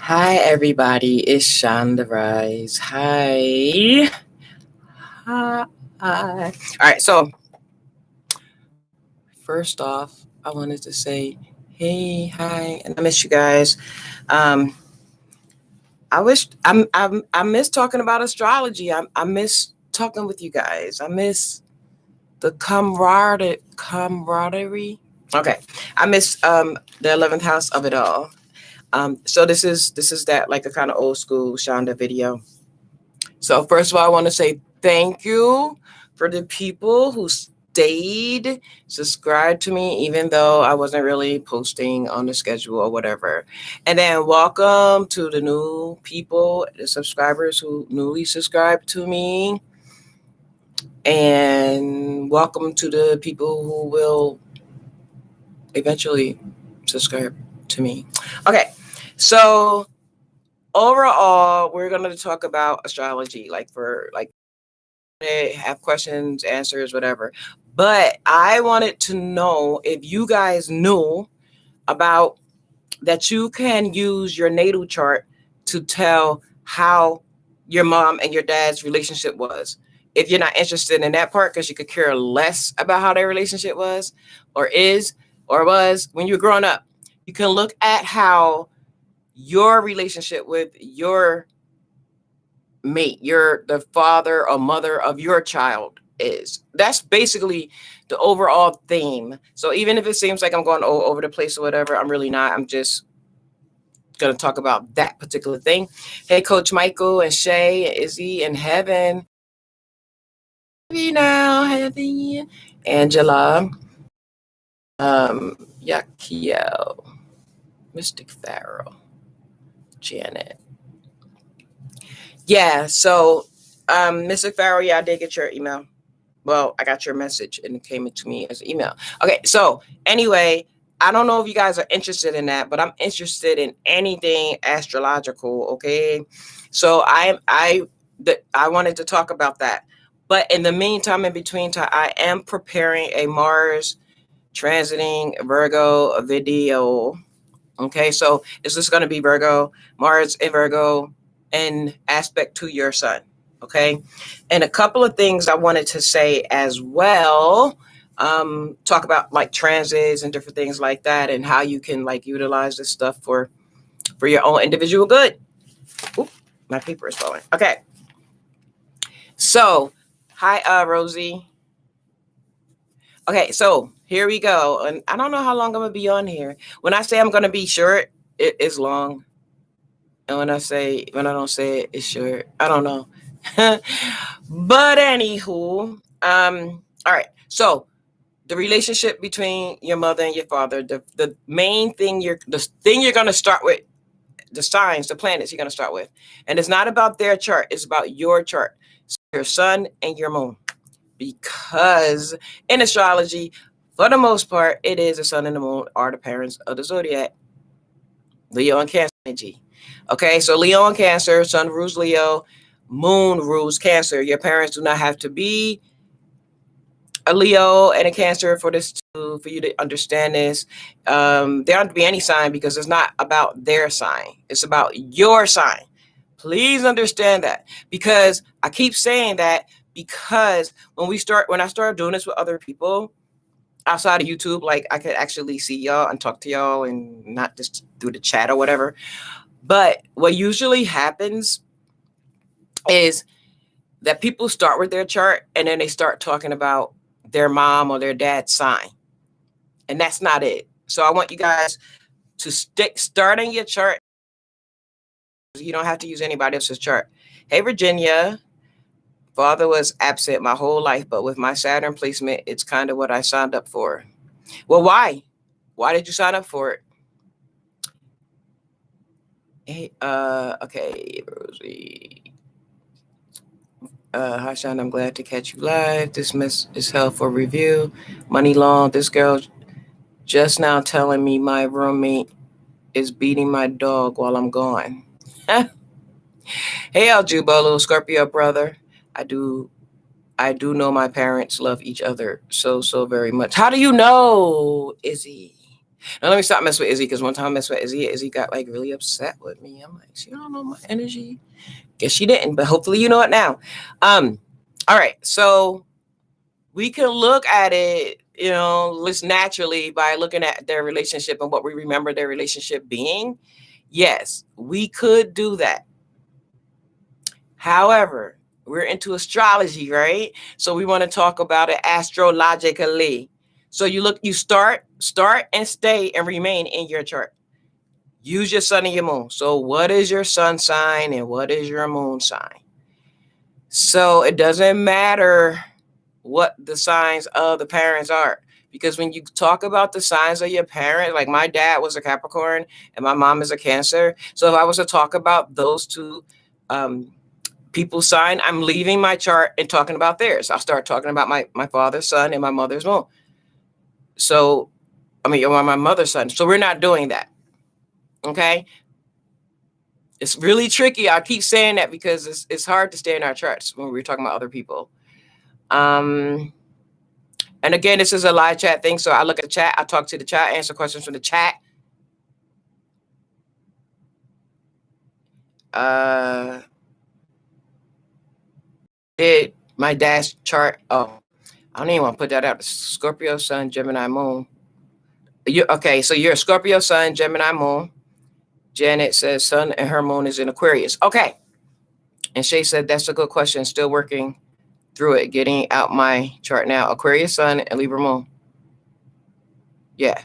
Hi, everybody. It's Shonda Rise. Hi. Hi. All right. So, first off, I wanted to say, hey, hi, and I miss you guys. Um, I miss talking about astrology. I miss talking with you guys. I miss the camaraderie. Okay. I miss the 11th house of it all. So this is that like a kind of old school Shonda video. So first of all, I want to say thank you for the people who stayed, subscribed to me, even though I wasn't really posting on the schedule or whatever. And then welcome to the new people, the subscribers who newly subscribed to me. And welcome to the people who will eventually subscribe to me. Okay, so overall, we're going to talk about astrology, like for like have questions, answers, whatever. But I wanted to know if you guys knew about that you can use your natal chart to tell how your mom and your dad's relationship was. If you're not interested in that part because you could care less about how their relationship was or is or was when you were growing up, you can look at how your relationship with your mate, you're the father or mother of your child is. That's basically the overall theme. So even if it seems like I'm going all over the place or whatever, I'm really not. I'm just going to talk about that particular thing. Hey, Coach Michael and Shay and Izzy and Heaven. Heavy now, Heavy. Angela. Yakiel. Mystic Pharaoh. Janet. Yeah, so Mr. Pharaoh, yeah, I did get your email. Well, I got your message and it came to me as an email. Okay, so anyway, I don't know if you guys are interested in that, but I'm interested in anything astrological. Okay, so I wanted to talk about that, but in the meantime, in between time, I am preparing a Mars transiting Virgo video. Okay, so is this going to be Virgo, Mars in Virgo, in aspect to your sun? Okay, and a couple of things I wanted to say as well. Talk about like transits and different things like that, and how you can like utilize this stuff for your own individual good. Oop, my paper is falling. Okay, so hi, Rosie. Okay, so here we go, and I don't know how long I'm gonna be on here. When I say I'm gonna be short, it is long. And when I don't say it, it's short. I don't know. But anywho, all right. So the relationship between your mother and your father, the main thing you're gonna start with, the signs, the planets you're gonna start with. And it's not about their chart, it's about your chart. So your sun and your moon. Because in astrology, for the most part, it is the sun and the moon are the parents of the zodiac. Leo and Cancer energy. Okay, so Leo and Cancer, Sun rules Leo, Moon rules Cancer. Your parents do not have to be a Leo and a Cancer for you to understand this. There don't have to be any sign because it's not about their sign. It's about your sign. Please understand that because I keep saying that because when I start doing this with other people outside of YouTube, like I could actually see y'all and talk to y'all and not just through the chat or whatever. But what usually happens is that people start with their chart and then they start talking about their mom or their dad's sign. And that's not it. So I want you guys to starting your chart. You don't have to use anybody else's chart. Hey, Virginia. Father was absent my whole life, but with my Saturn placement, it's kind of what I signed up for. Well, why? Why did you sign up for it? Hey, okay, Rosie. Hi, Sean. I'm glad to catch you live. This mess is held for review. Money long. This girl just now telling me my roommate is beating my dog while I'm gone. Hey, Aljubolo, Scorpio brother. I do I do know my parents love each other so very much. How do you know, Izzy? Now let me stop messing with Izzy, because one time I messed with Izzy, Izzy got like really upset with me. I'm like, she don't know my energy. Guess she didn't, but hopefully you know it now. All right, so we can look at it, just naturally by looking at their relationship and what we remember their relationship being. Yes, we could do that. However, we're into astrology, right? So we want to talk about it astrologically. So you start and stay and remain in your chart. Use your sun and your moon. So what is your sun sign and what is your moon sign? So it doesn't matter what the signs of the parents are, because when you talk about the signs of your parents, like my dad was a Capricorn and my mom is a Cancer. So if I was to talk about those two people's sign, I'm leaving my chart and talking about theirs. I'll start talking about my father's sun and my mother's moon. So, or my mother's sun. So we're not doing that. Okay. It's really tricky. I keep saying that because it's hard to stay in our charts when we're talking about other people. And again, this is a live chat thing. So I look at the chat, I talk to the chat, answer questions from the chat. Did my dad's chart? Oh, I don't even want to put that out. Scorpio sun, Gemini moon. Okay, so you're a Scorpio sun, Gemini moon. Janet says sun and her moon is in Aquarius. Okay. And Shay said, that's a good question. Still working through it, getting out my chart now. Aquarius sun and Libra moon. Yeah.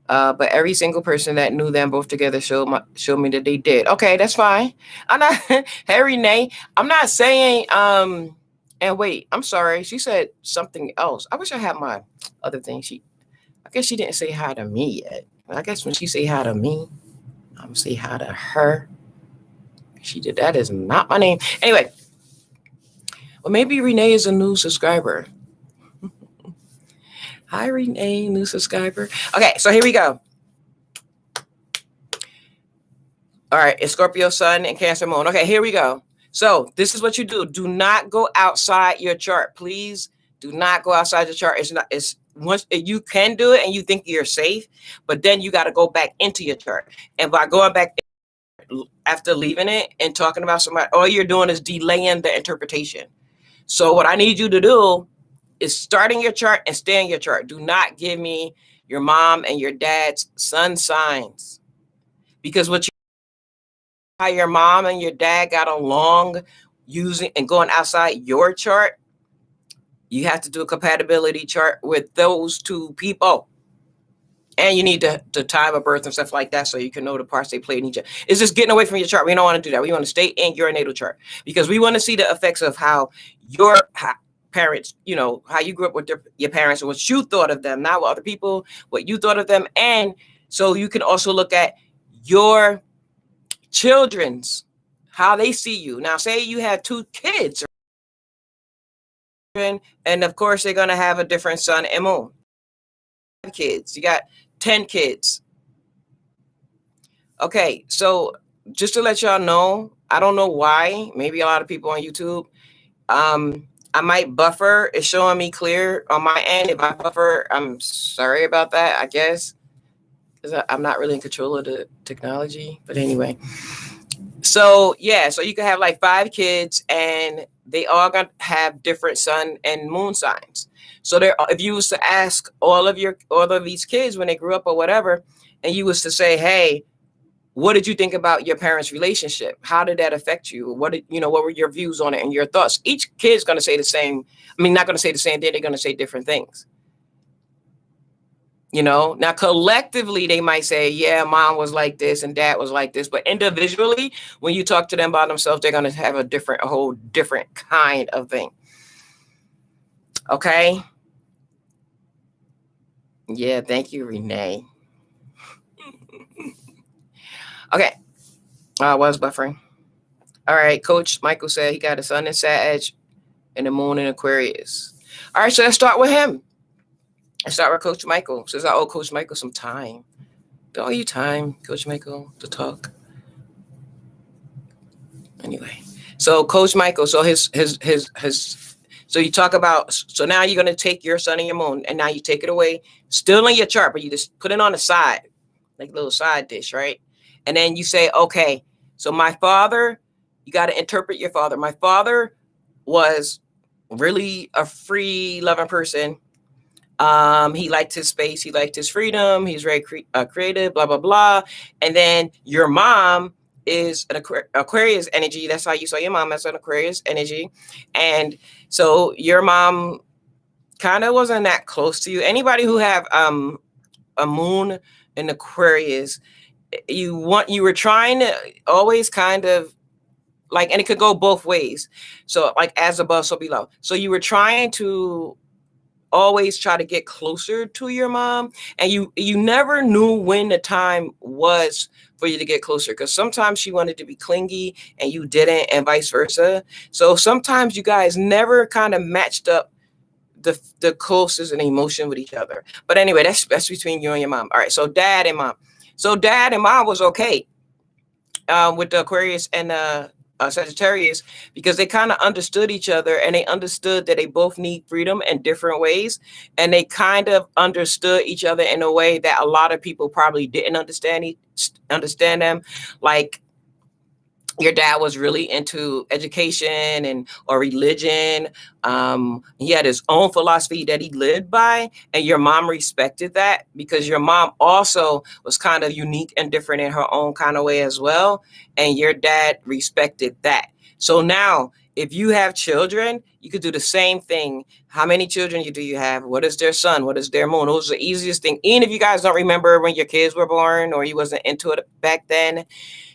But every single person that knew them both together showed me that they did. Okay, that's fine. I'm not Harry Nay. I'm not saying and wait, I'm sorry. She said something else. I wish I had my other thing. I guess she didn't say hi to me yet. I guess when she say hi to me, I'm gonna say hi to her. She did. That is not my name. Anyway, well, maybe Renee is a new subscriber. Hi, Renee, new subscriber. Okay, so here we go. All right, it's Scorpio sun and Cancer moon. Okay, here we go. So this is what you do. Do not go outside your chart. Please do not go outside the chart. It's once you can do it and you think you're safe, but then you got to go back into your chart. And by going back after leaving it and talking about somebody, all you're doing is delaying the interpretation. So what I need you to do is starting your chart and stay in your chart. Do not give me your mom and your dad's sun signs, because how your mom and your dad got along using and going outside your chart, you have to do a compatibility chart with those two people. And you need the time of birth and stuff like that so you can know the parts they play in each other. It's just getting away from your chart. We don't want to do that. We want to stay in your natal chart because we want to see the effects of how your parents, how you grew up with your parents and what you thought of them, not what other people, what you thought of them. And so you can also look at your children's, how they see you. Now, say you have 2 kids, and of course, they're going to have a different sun and moon. Kids, you got 10 kids. Okay, so just to let y'all know, I don't know why, maybe a lot of people on YouTube, I might buffer. It's showing me clear on my end. If I buffer, I'm sorry about that, I guess, because I'm not really in control of the technology. But anyway, so yeah, so you can have like 5 kids and they all gonna have different sun and moon signs. So if you was to ask all of these kids when they grew up or whatever, and you was to say, hey, what did you think about your parents' relationship? How did that affect you? What were your views on it and your thoughts? Each kid's going to say the same. Not going to say the same thing. They're going to say different things. Now collectively, they might say, yeah, mom was like this and dad was like this. But individually, when you talk to them by themselves, they're going to have a whole different kind of thing. Okay. Yeah. Thank you, Renee. Okay. I was buffering. All right. Coach Michael said he got a sun in Sag and the moon in Aquarius. All right. So let's start with him. Let's start with Coach Michael. Says I owe Coach Michael some time. Don't owe you time, Coach Michael, to talk. Anyway. So Coach Michael, so his So you talk about, so now you're going to take your sun and your moon, and now you take it away, still in your chart, but you just put it on the side, like a little side dish, right? And then you say, okay, so my father, you got to interpret your father. My father was really a free loving person. He liked his space. He liked his freedom. He's very creative, blah, blah, blah. And then your mom is an Aquarius energy. That's how you saw your mom as an Aquarius energy. And so your mom kind of wasn't that close to you. Anybody who have a moon in Aquarius, you were trying to always kind of like, and it could go both ways. So like as above, so below. So you were trying to always try to get closer to your mom, and you never knew when the time was for you to get closer, because sometimes she wanted to be clingy and you didn't, and vice versa. So sometimes you guys never kind of matched up the closest in emotion with each other. But anyway, that's between you and your mom. All right, so dad and mom. So dad and mom was okay with the Aquarius and Sagittarius, because they kind of understood each other, and they understood that they both need freedom in different ways, and they kind of understood each other in a way that a lot of people probably didn't understand them. Like your dad was really into education and or religion. He had his own philosophy that he lived by, and your mom respected that, because your mom also was kind of unique and different in her own kind of way as well, and your dad respected that. So now, if you have children, you could do the same thing. How many children do you have? What is their sun? What is their moon? Those are the easiest thing. Even if you guys don't remember when your kids were born, or you wasn't into it back then,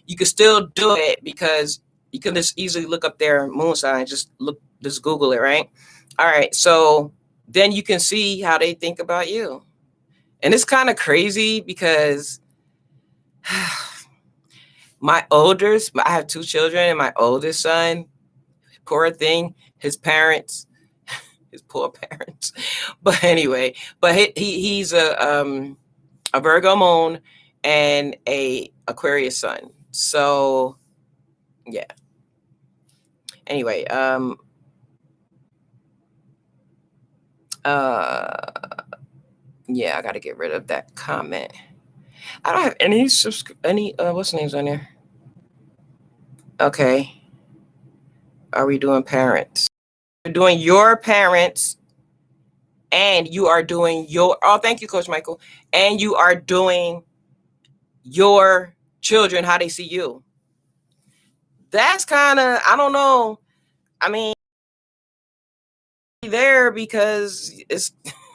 you can still do it, because you can just easily look up their moon sign. Just Google it, right? All right. So then you can see how they think about you. And it's kind of crazy, because I have 2 children, and my oldest son, poor thing, his parents, his poor parents. But anyway, but he's a Virgo moon and a Aquarius sun. So yeah. Anyway, yeah, I got to get rid of that comment. I don't have any what's the names on there? Okay. Are we doing parents? We're doing your parents, and you are doing thank you, Coach Michael. And you are doing your children, how they see you. That's kind of, I don't know. I mean, there, because it's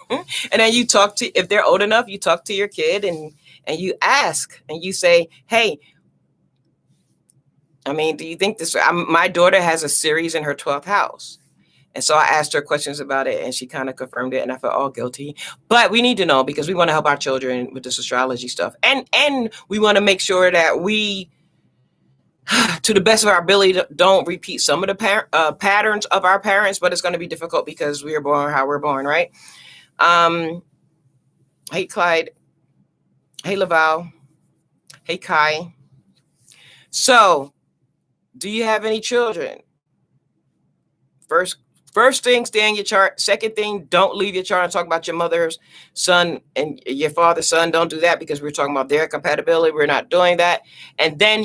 and then you talk to, if they're old enough, you talk to your kid, and you ask, and you say, hey, I mean, do you think this? My daughter has a Ceres in her 12th house. And so I asked her questions about it, and she kind of confirmed it, and I felt all guilty. But we need to know, because we want to help our children with this astrology stuff. And we want to make sure that we, to the best of our ability, don't repeat some of the patterns of our parents, but it's going to be difficult because we are born how we're born, right? Hey, Clyde. Hey, Laval. Hey, Kai. So, do you have any children? First thing, stay in your chart. Second thing, don't leave your chart and talk about your mother's son and your father's son. Don't do that, because we're talking about their compatibility. We're not doing that. And then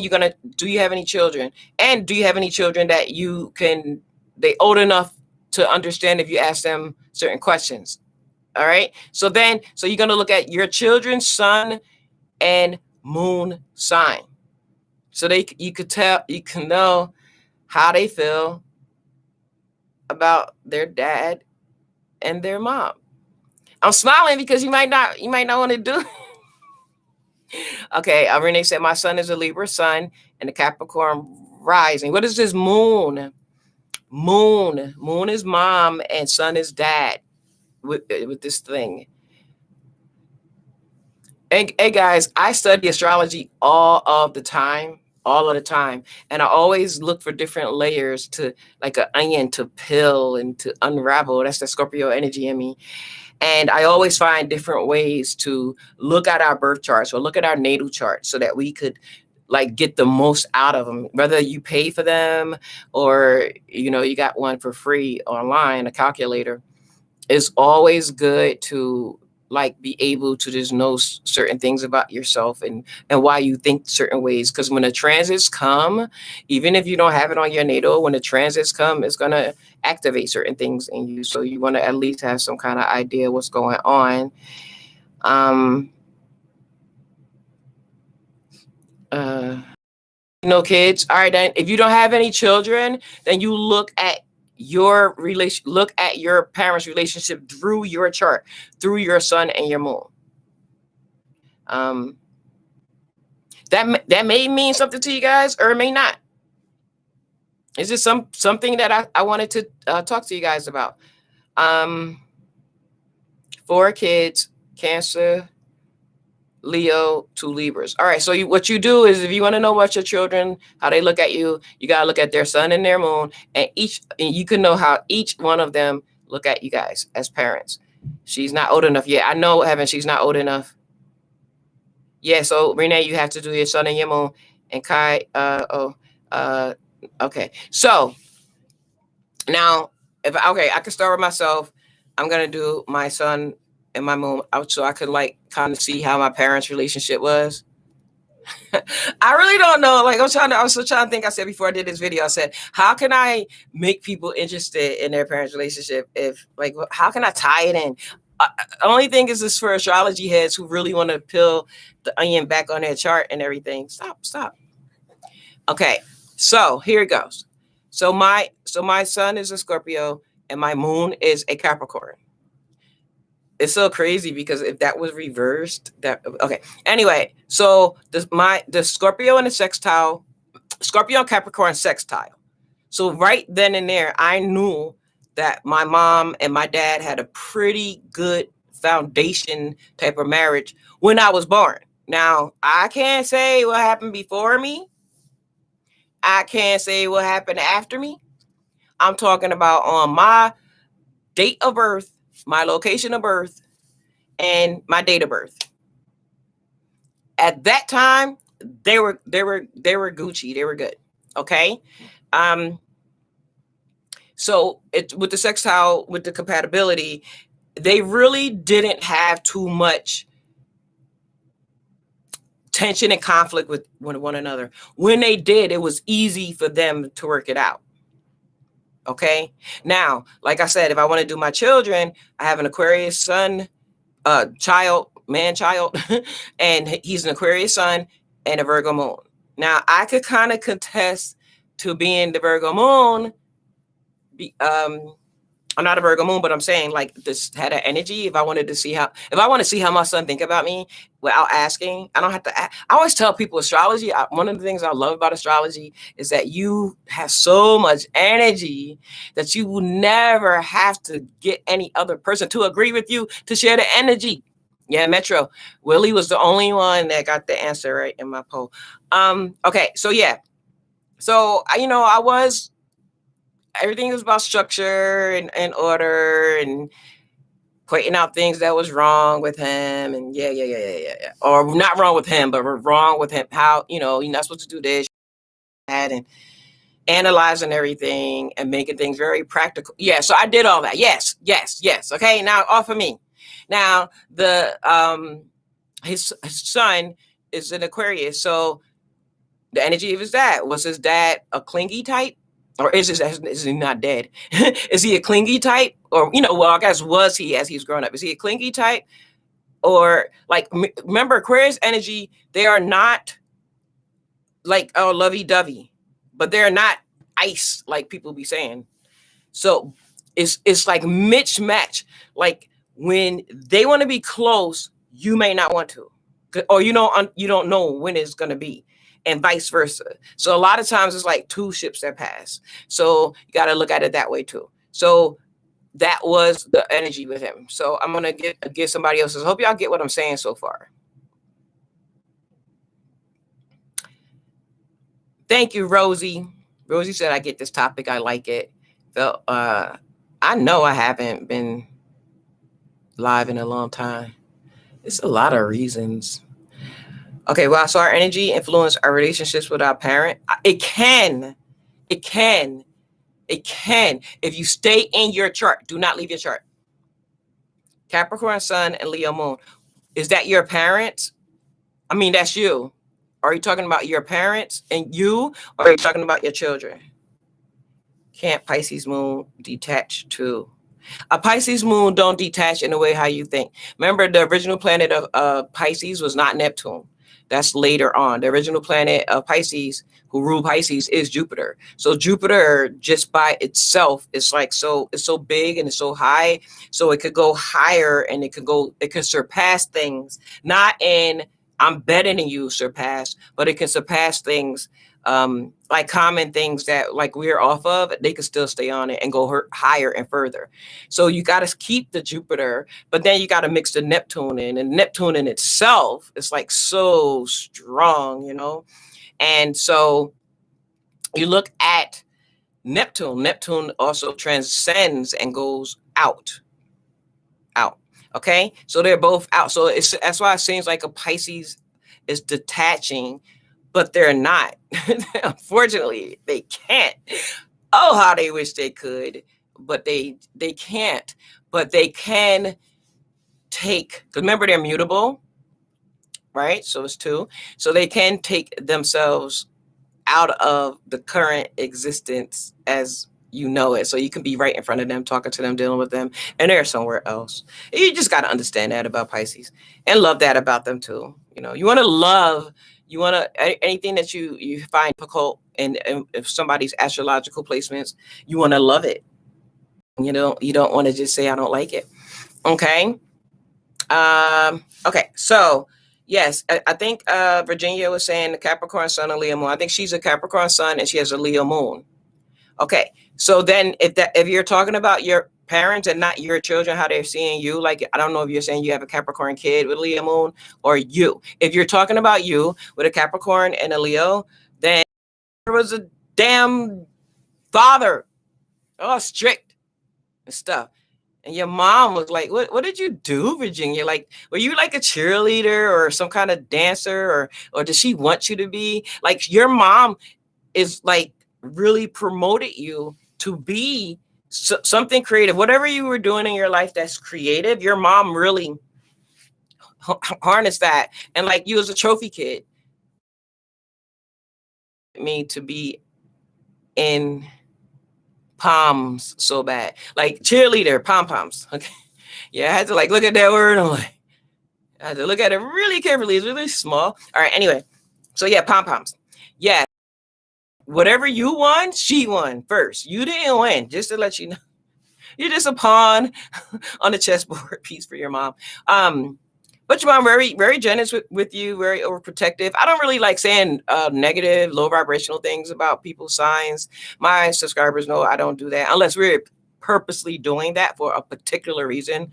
do you have any children? And do you have any children that they old enough to understand if you ask them certain questions? All right. So you're going to look at your children's sun and moon sign. So you can know how they feel about their dad and their mom. I'm smiling because you might not want to do. Okay, Renee said my son is a Libra sun and a Capricorn rising. What is this moon? Moon is mom and sun is dad with this thing. And hey guys, I study astrology all of the time. And I always look for different layers, to like an onion, to peel and to unravel. That's the Scorpio energy in me. And I always find different ways to look at our birth charts or look at our natal chart, so that we could like get the most out of them, whether you pay for them or you got one for free online, a calculator. It's always good to like be able to just know certain things about yourself and why you think certain ways, because when the transits come, even if you don't have it on your natal, when the transits come, it's going to activate certain things in you, so you want to at least have some kind of idea what's going on. um uh no kids. All right, then if you don't have any children, then you look at your parents' relationship through your chart, through your sun and your moon. um that may mean something to you guys, or it may not. It's just something that I wanted to talk to you guys about. um 4 kids, Cancer, Leo, 2 Libras. All right. So what you do is, if you want to know what your children, how they look at you, you got to look at their sun and their moon, and you can know how each one of them look at you guys as parents. She's not old enough yet. I know, Heaven, she's not old enough. Yeah. So Renee, you have to do your sun and your moon, and Kai. Okay. So now, I can start with myself. I'm gonna do my sun and my moon out, so I could like kind of see how my parents' relationship was. I really don't know. Like I was still trying to think. I said before I did this video, I said, how can I make people interested in their parents' relationship? If like, how can I tie it in? Only thing is this for astrology heads who really want to peel the onion back on their chart and everything. Stop. Okay, so here it goes. So my sun is a Scorpio and my moon is a Capricorn. It's so crazy because if that was reversed, that okay. Anyway, so the Scorpio and the sextile, Scorpio and Capricorn sextile. So right then and there, I knew that my mom and my dad had a pretty good foundation type of marriage when I was born. Now, I can't say what happened before me. I can't say what happened after me. I'm talking about on my date of birth, my location of birth, and my date of birth. At that time, they were Gucci. They were good. Okay. So it with the sextile, with the compatibility, they really didn't have too much tension and conflict with one another. When they did, it was easy for them to work it out. Okay. Now, like I said, if I want to do my children, I have an Aquarius sun, child, and he's an Aquarius sun and a Virgo moon. Now, I could kind of contest to being the Virgo moon. I'm not a Virgo moon, but I'm saying like this had an energy. If I want to see how my son think about me without asking, I don't have to. I always tell people astrology. One of the things I love about astrology is that you have so much energy that you will never have to get any other person to agree with you to share the energy. Yeah, Metro. Willie was the only one that got the answer right in my poll. Okay, so yeah. So I was, everything was about structure and order and pointing out things that was wrong with him, and yeah. Or not wrong with him, but wrong with him. How, you're not supposed to do this, and analyzing everything and making things very practical. Yeah, so I did all that. Yes. Okay, now off of me. Now his son is an Aquarius, so the energy of his dad, was his dad a clingy type? Or is he not dead? Is he a clingy type? Or, well, I guess was he as he's grown up? Is he a clingy type? Or like, remember Aquarius energy, they are not like, oh, lovey-dovey, but they're not ice like people be saying. So it's like match. Like when they want to be close, you may not want to, or you don't know when it's going to be, and vice versa. So a lot of times it's like two ships that pass. So you got to look at it that way too. So that was the energy with him. So I'm going to get somebody else's. Hope y'all get what I'm saying so far. Thank you, Rosie. Rosie said, I get this topic. I like it. So, I know I haven't been live in a long time. It's a lot of reasons. Okay, well, so our energy influence our relationships with our parent. It can. It can. It can. If you stay in your chart, do not leave your chart. Capricorn Sun and Leo Moon. Is that your parents? I mean, that's you. Are you talking about your parents and you, or are you talking about your children? Can't Pisces Moon detach too? A Pisces moon don't detach in the way how you think. Remember, the original planet of Pisces was not Neptune. That's later on. The original planet of Pisces, who ruled Pisces, is Jupiter. So Jupiter, just by itself, is like it's so big and it's so high, so it could go higher and it could surpass things. Not in I'm better than you surpass, but it can surpass things, like common things that like we're off of. They could still stay on it and go higher and further. So you got to keep the Jupiter, but then you got to mix the Neptune in, and Neptune in itself is like so strong, you know? And so you look at Neptune. Neptune also transcends and goes out. Okay. So they're both out. So that's why it seems like a Pisces is detaching, but they're not. Unfortunately, they can't. Oh, how they wish they could, but they can't. But they can take, because remember, they're mutable, right? So it's two. So they can take themselves out of the current existence as you know it. So you can be right in front of them, talking to them, dealing with them, and they're somewhere else. You just got to understand that about Pisces and love that about them too. You know, you want to love, you want to, anything that you find difficult, and if somebody's astrological placements, you want to love it. You don't want to just say, I don't like it. Okay. Okay. So yes, I think Virginia was saying the Capricorn Sun and Leo Moon. I think she's a Capricorn Sun and she has a Leo Moon. Okay. So then if you're talking about your parents and not your children, how they're seeing you, like, I don't know if you're saying you have a Capricorn kid with Leo Moon or you. If you're talking about you with a Capricorn and a Leo, then there was a damn father, oh, strict and stuff. And your mom was like, what did you do, Virginia? Like, were you like a cheerleader or some kind of dancer, or does she want you to be? Like, your mom is like really promoted you to be something creative. Whatever you were doing in your life that's creative, your mom really harnessed that. And like, you as a trophy kid, me to be in poms so bad, like cheerleader pom-poms. Okay. Yeah, I had to like look at that word. I'm like, I had to look at it really carefully. It's really small. All right. Anyway, so yeah, pom-poms. Yeah. Whatever you won, she won first. You didn't win, just to let you know. You're just a pawn on the chessboard piece for your mom. But your mom very, very generous with you, very overprotective. I don't really like saying negative, low vibrational things about people's signs. My subscribers know I don't do that unless we're purposely doing that for a particular reason.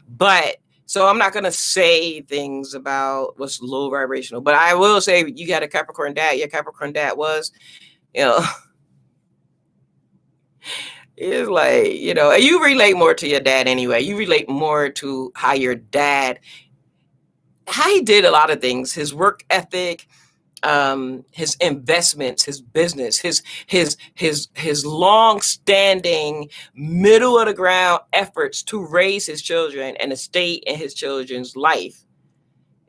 But so I'm not going to say things about what's low vibrational, but I will say you got a Capricorn dad. Your Capricorn dad was, you know, it's like, you know, you relate more to your dad anyway. You relate more to how your dad, how he did a lot of things, his work ethic, his investments, his business, his long-standing, middle of the ground efforts to raise his children and to stay in his children's life.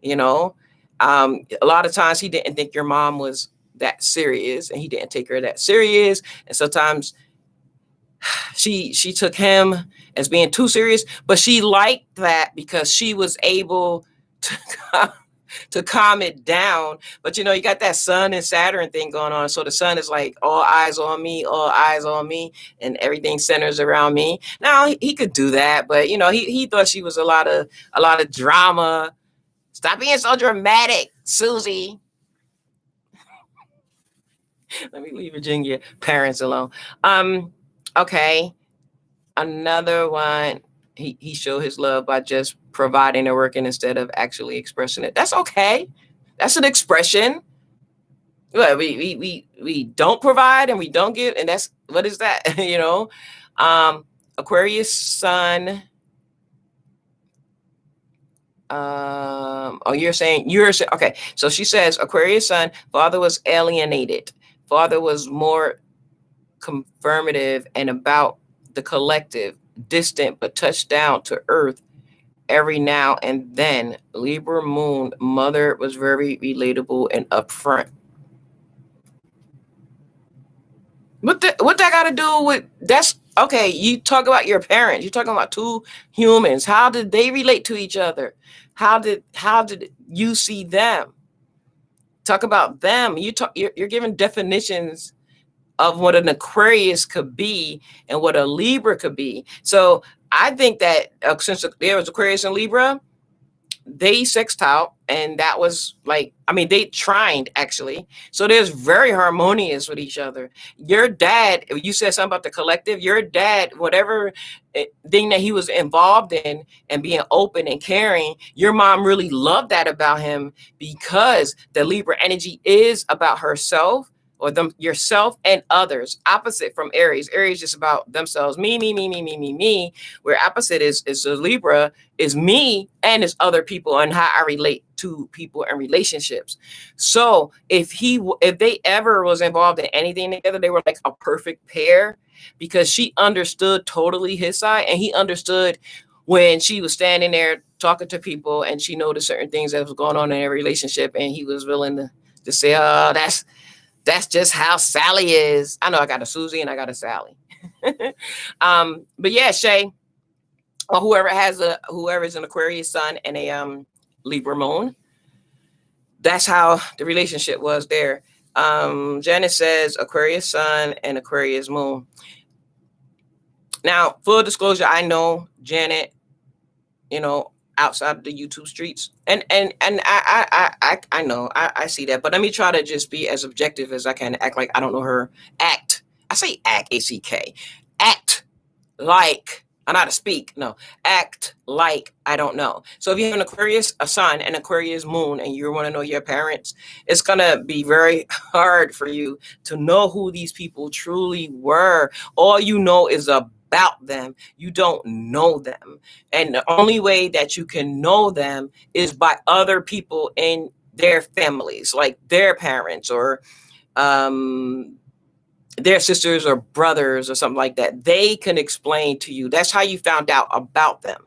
You know, a lot of times he didn't think your mom was that serious, and he didn't take her that serious, and sometimes she took him as being too serious, but she liked that because she was able to calm it down. But you know, you got that Sun and Saturn thing going on. So the Sun is like all eyes on me, and everything centers around me. Now he could do that, but you know, he thought she was a lot of drama. Stop being so dramatic, Susie. Let me leave Virginia parents alone. Okay. Another one, he showed his love by just providing and working instead of actually expressing it. That's okay. That's an expression. Well, we don't provide and we don't give, and that's, what is that? You know, Aquarius Sun, Okay. So she says Aquarius sun, father was alienated. Father was more confirmative and about the collective, distant but touched down to earth every now and then. Libra moon, mother was very relatable and upfront. What that got to do with that's okay? You talk about your parents. You're talking about two humans. How did they relate to each other? How did you see them? Talk about them. You're giving definitions of what an Aquarius could be and what a Libra could be. So I think that since there was Aquarius and Libra, they sextile, and that was like, I mean, they trined actually. So they're very harmonious with each other. Your dad, you said something about the collective. Your dad, whatever thing that he was involved in and being open and caring, your mom really loved that about him, because the Libra energy is about herself, or them, yourself and others, opposite from Aries. Aries is about themselves, me. Where opposite is the Libra is me and it's other people and how I relate to people and relationships. So if they ever was involved in anything together, they were like a perfect pair, because she understood totally his side, and he understood when she was standing there talking to people and she noticed certain things that was going on in their relationship, and he was willing to say, oh, that's just how Sally is. I know I got a Susie and I got a Sally. But yeah, Shay, or whoever's an Aquarius sun and a Libra moon, that's how the relationship was there. Janet says Aquarius sun and Aquarius moon. Now, full disclosure, I know Janet, outside of the YouTube streets, and I know I see that, but let me try to just be as objective as I can. Act like I don't know her. I say act, ACK, act like I know how to speak. No, act like I don't know. So if you have an Aquarius, a sun, and Aquarius moon, and you want to know your parents, it's gonna be very hard for you to know who these people truly were. All you know is about them. You don't know them. And the only way that you can know them is by other people in their families, like their parents or their sisters or brothers or something like that. They can explain to you. That's how you found out about them.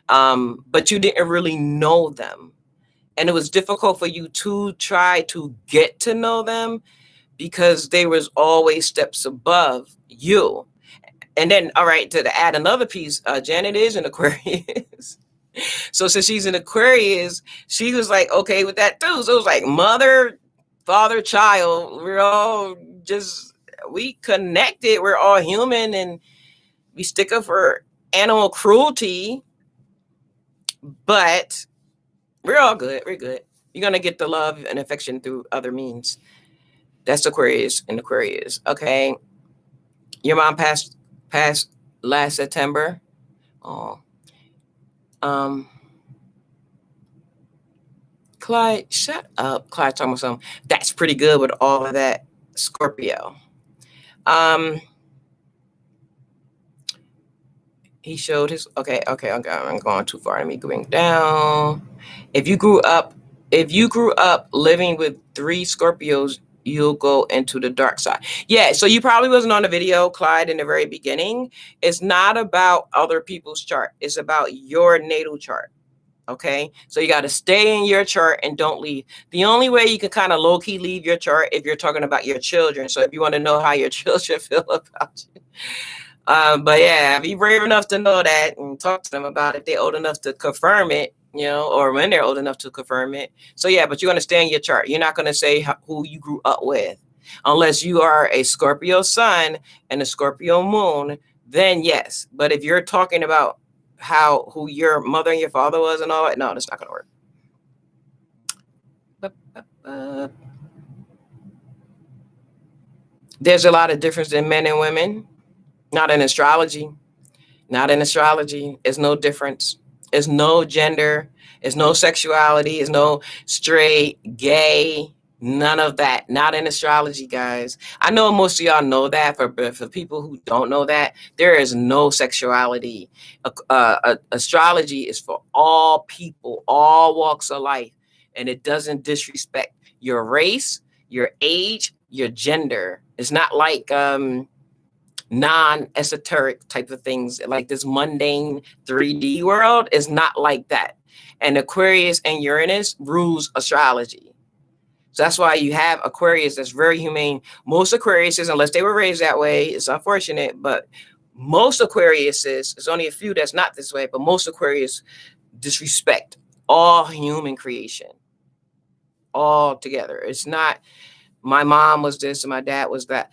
But you didn't really know them. And it was difficult for you to try to get to know them because they was always steps above you. And then, all right, to add another piece, Janet is an Aquarius. So since she's an Aquarius, she was like, okay with that too. So it was like mother, father, child. We connected. We're all human, and we stick up for animal cruelty, but we're all good. We're good. You're going to get the love and affection through other means. That's Aquarius and Aquarius. Okay. Your mom passed last September. Oh. Clyde, shut up. Clyde talking about something. That's pretty good with all of that Scorpio. He showed his okay. I'm going too far. Let me bring down. If you grew up living with 3 Scorpios, you'll go into the dark side. Yeah, so you probably wasn't on the video, Clyde, in the very beginning. It's not about other people's chart. It's about your natal chart. Okay, so you got to stay in your chart and don't leave. The only way you can kind of low-key leave your chart if you're talking about your children. So if you want to know how your children feel about you. But yeah, be brave enough to know that and talk to them about it if they're old enough to confirm it, or when they're old enough to confirm it. So yeah, but you're going to stay in your chart. You're not going to say who you grew up with. Unless you are a Scorpio sun and a Scorpio moon, then yes. But if you're talking about who your mother and your father was and all that, no, that's not going to work. There's a lot of difference in men and women. Not in astrology. It's no difference. It's no gender. It's no sexuality. It's no straight, gay, None of that. Not in astrology, guys. I know most of y'all know that, but for people who don't know that, there is no sexuality. Astrology is for all people, all walks of life, and it doesn't disrespect your race, your age, your gender. It's not like non-esoteric type of things, like this mundane 3D world is not like that. And Aquarius and Uranus rules astrology. So that's why you have Aquarius that's very humane. Most Aquariuses, unless they were raised that way, it's unfortunate, but most Aquariuses, there's only a few that's not this way, but most Aquarius disrespect all human creation all together. It's not my mom was this and my dad was that.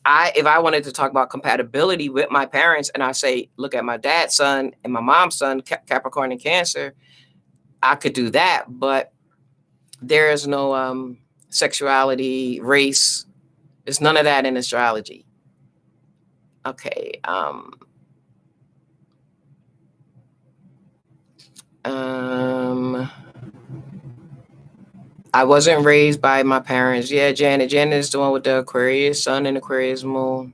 If I wanted to talk about compatibility with my parents and I say, look at my dad's son and my mom's son, Capricorn and Cancer, I could do that, but there is no sexuality, race. There's none of that in astrology. Okay. I wasn't raised by my parents. Yeah, Janet. Janet is the one with the Aquarius sun and Aquarius moon.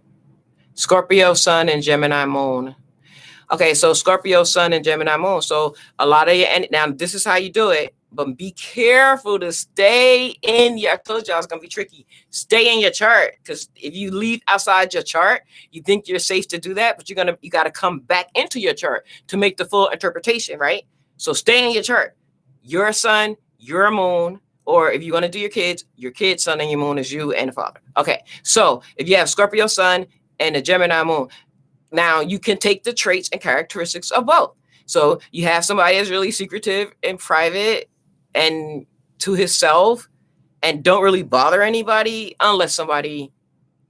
Scorpio sun and Gemini moon. Okay, so Scorpio sun and Gemini moon. So a lot of you, and now this is how you do it, but be careful to stay in your, I told y'all it's going to be tricky. Stay in your chart, because if you leave outside your chart, you think you're safe to do that, but you got to come back into your chart to make the full interpretation, right? So stay in your chart. Your sun, your moon, or if you want to do your kids' sun and your moon is you and the father. Okay, so if you have Scorpio sun and a Gemini moon, now you can take the traits and characteristics of both. So you have somebody that's really secretive and private and to himself and don't really bother anybody unless somebody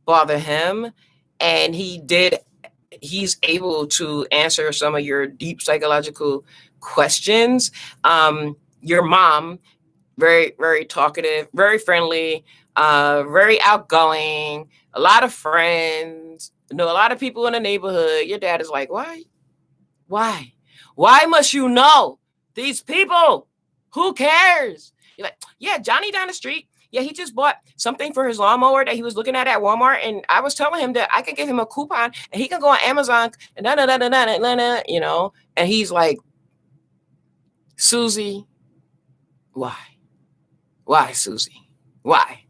bother him. And he's able to answer some of your deep psychological questions. Your mom, very, very talkative, very friendly, very outgoing, a lot of friends, know a lot of people in the neighborhood. Your dad is like, why must you know these people? Who cares? You're like, yeah, Johnny down the street. Yeah, he just bought something for his lawnmower that he was looking at Walmart, and I was telling him that I could give him a coupon and he can go on Amazon and you know. And he's like, Susie, why, Susie? Why?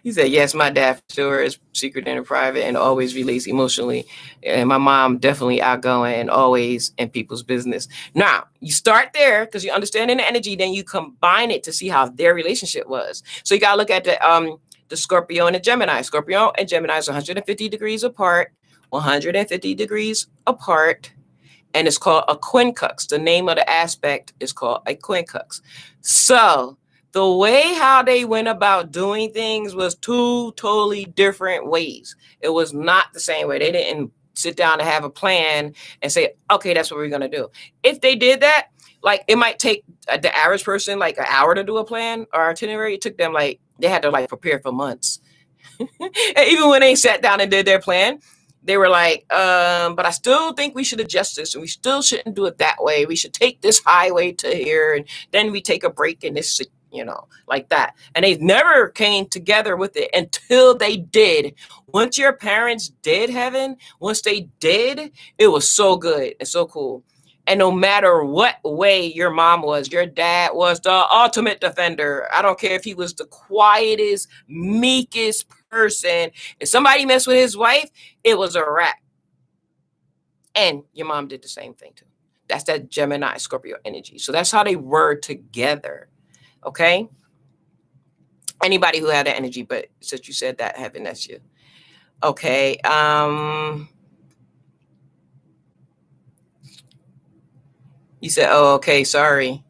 He said, yes, my dad for sure is secret and private and always relates emotionally. And my mom definitely outgoing and always in people's business. Now, you start there because you understand the energy, then you combine it to see how their relationship was. So you got to look at the Scorpio and the Gemini. Scorpio and Gemini is 150 degrees apart, 150 degrees apart. And it's called a quincux. The name of the aspect is called a quincux. So the way how they went about doing things was two totally different ways. It was not the same way. They didn't sit down and have a plan and say, okay, that's what we're going to do. If they did that, like it might take the average person like an hour to do a plan or itinerary. It took them they had to prepare for months. And even when they sat down and did their plan, they were like, but I still think we should adjust this and we still shouldn't do it that way. We should take this highway to here and then we take a break in this, like that. And they never came together with it until they did. Once your parents did, Heaven, once they did, it was so good and so cool. And no matter what way your mom was, your dad was the ultimate defender. I don't care if he was the quietest, meekest person. If somebody messed with his wife, it was a wrap. And your mom did the same thing too. That's that Gemini Scorpio energy. So that's how they were together. Okay? Anybody who had that energy, but since you said that, Heaven, that's you. Okay. You said, oh, okay, sorry.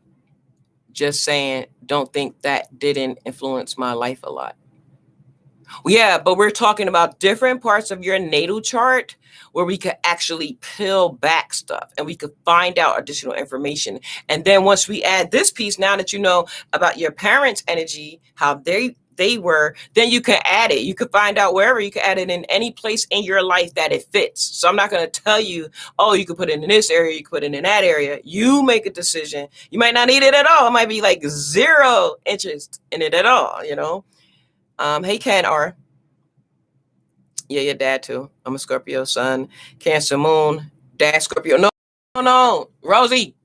Just saying, don't think that didn't influence my life a lot. Yeah, but we're talking about different parts of your natal chart where we could actually peel back stuff and we could find out additional information. And then once we add this piece, now that you know about your parents' energy, how they they were, then you can add it. You can find out wherever. You can add it in any place in your life that it fits. So I'm not going to tell you, oh, you can put it in this area, you can put it in that area. You make a decision. You might not need it at all. It might be like zero interest in it at all, you know. Hey, Ken R. Yeah, your dad too. I'm a Scorpio sun, Cancer moon, dad Scorpio. No, Rosie.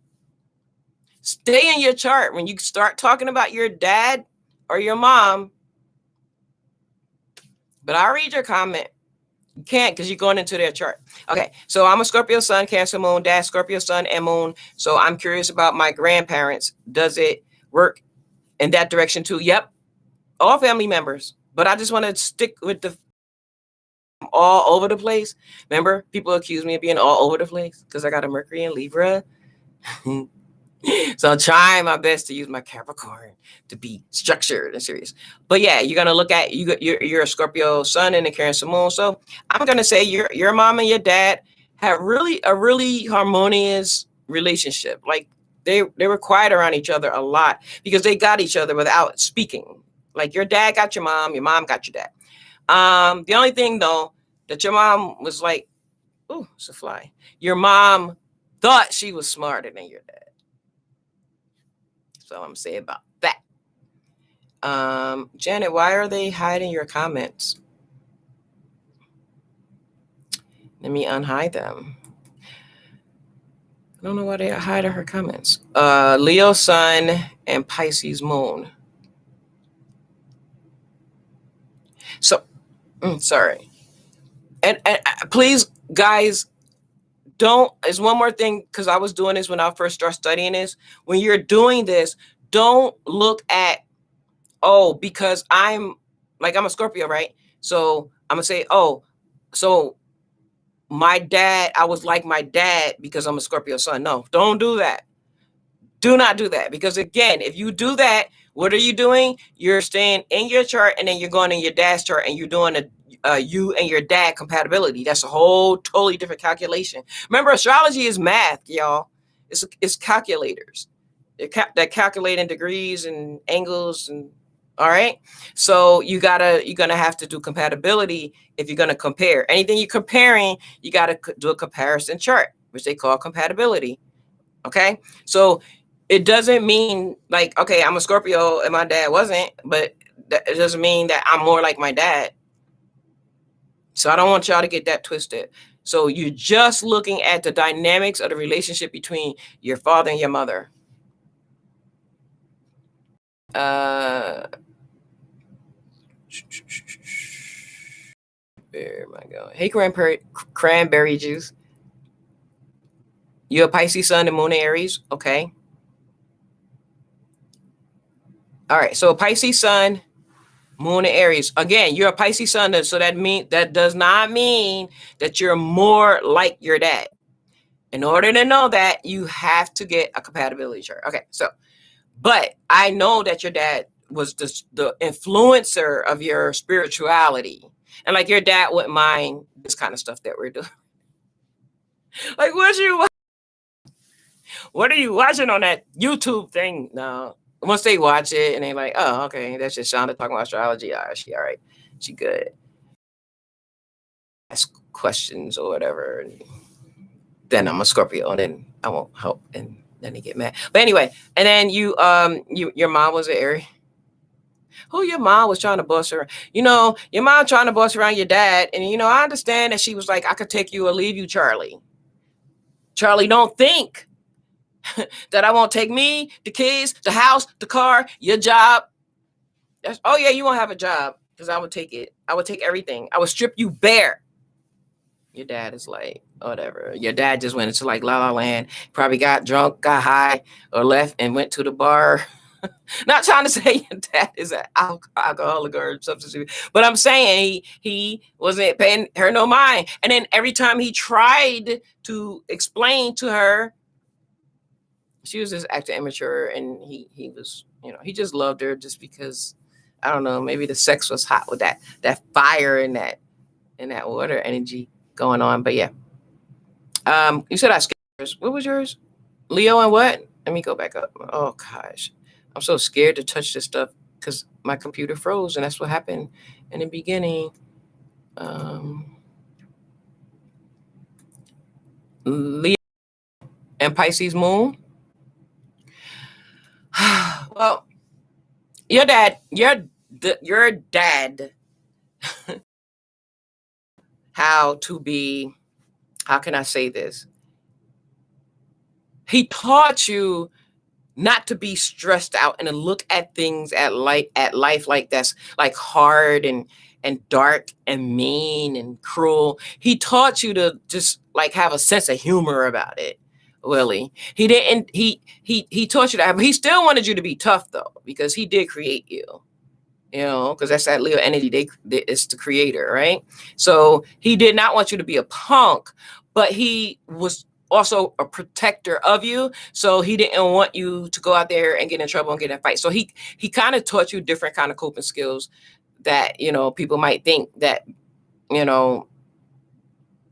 Stay in your chart. When you start talking about your dad or your mom, but I'll read your comment. You can't because you're going into their chart. Okay, so I'm a Scorpio sun, Cancer moon, dad Scorpio sun and moon. So I'm curious about my grandparents. Does it work in that direction too? Yep, all family members. But I just want to stick with the all over the place. Remember, people accuse me of being all over the place because I got a Mercury in Libra. So I'm trying my best to use my Capricorn to be structured and serious. But yeah, you're gonna look at you're a Scorpio sun and a Cancer moon. So I'm gonna say your mom and your dad have a really harmonious relationship. Like they were quiet around each other a lot because they got each other without speaking. Like your dad got your mom got your dad. The only thing though that your mom was like, "Ooh, it's a fly." Your mom thought she was smarter than your dad. So I'm gonna say about that. Janet, why are they hiding your comments? Let me unhide them. I don't know why they hide her comments. Leo sun and Pisces moon. So, sorry. And please, guys, don't. There's one more thing because I was doing this when I first started studying this. When you're doing this, don't look at because I'm a Scorpio, right? So I'm gonna say, so my dad, I was like my dad because I'm a Scorpio sun. No, don't do that. Do not do that because again, if you do that, what are you doing? You're staying in your chart and then you're going in your dad's chart and you're doing a you and your dad compatibility. That's a whole totally different calculation. Remember, astrology is math, y'all. It's calculators. They're calculating degrees and angles and all right. So you're gonna have to do compatibility if you're gonna compare. Anything you're comparing, you gotta do a comparison chart, which they call compatibility. Okay. So it doesn't mean like, okay, I'm a Scorpio and my dad wasn't, but it doesn't mean that I'm more like my dad. So I don't want y'all to get that twisted. So you're just looking at the dynamics of the relationship between your father and your mother. Where am I going? Hey, cranberry juice. You're a Pisces sun and moon Aries. Okay. All right. So Pisces sun, moon and Aries. Again, you're a Pisces sun, so that does not mean that you're more like your dad. In order to know that, you have to get a compatibility chart. Okay, so, but I know that your dad was the influencer of your spirituality. And like your dad wouldn't mind this kind of stuff that we're doing. Like, what are you watching on that YouTube thing? No. Once they watch it and they're like, oh, okay, that's just Shonda talking about astrology. She all right. She good. Ask questions or whatever. And then I'm a Scorpio and then I won't help. And then they get mad. But anyway, and then your mom was an Aries. Who your mom was trying to boss around? Your mom trying to boss around your dad. And, I understand that she was like, I could take you or leave you, Charlie. Charlie, don't think that I won't take me, the kids, the house, the car, your job. Oh, yeah, you won't have a job because I would take it. I would take everything. I would strip you bare. Your dad is like, whatever. Your dad just went into like La La Land, probably got drunk, got high, or left and went to the bar. Not trying to say your dad is an alcoholic or substance abuse, but I'm saying he wasn't paying her no mind. And then every time he tried to explain to her, she was just acting immature, and he was, he just loved her just because, I don't know, maybe the sex was hot with that fire and that water energy going on. But yeah, you said I skipped. What was yours? Leo and what? Let me go back up. Oh gosh, I'm so scared to touch this stuff because my computer froze, and that's what happened in the beginning. Leo and Pisces moon. Well, your dad, how to be, how can I say this? He taught you not to be stressed out and to look at things at life like that's like hard and dark and mean and cruel. He taught you to just like have a sense of humor about it. Willie, he didn't. He taught you that, but he still wanted you to be tough though, because he did create you. You know, because that's that Leo energy. It's the creator, right? So he did not want you to be a punk, but he was also a protector of you. So he didn't want you to go out there and get in trouble and get in fights. So he kind of taught you different kind of coping skills that, you know, people might think that, you know,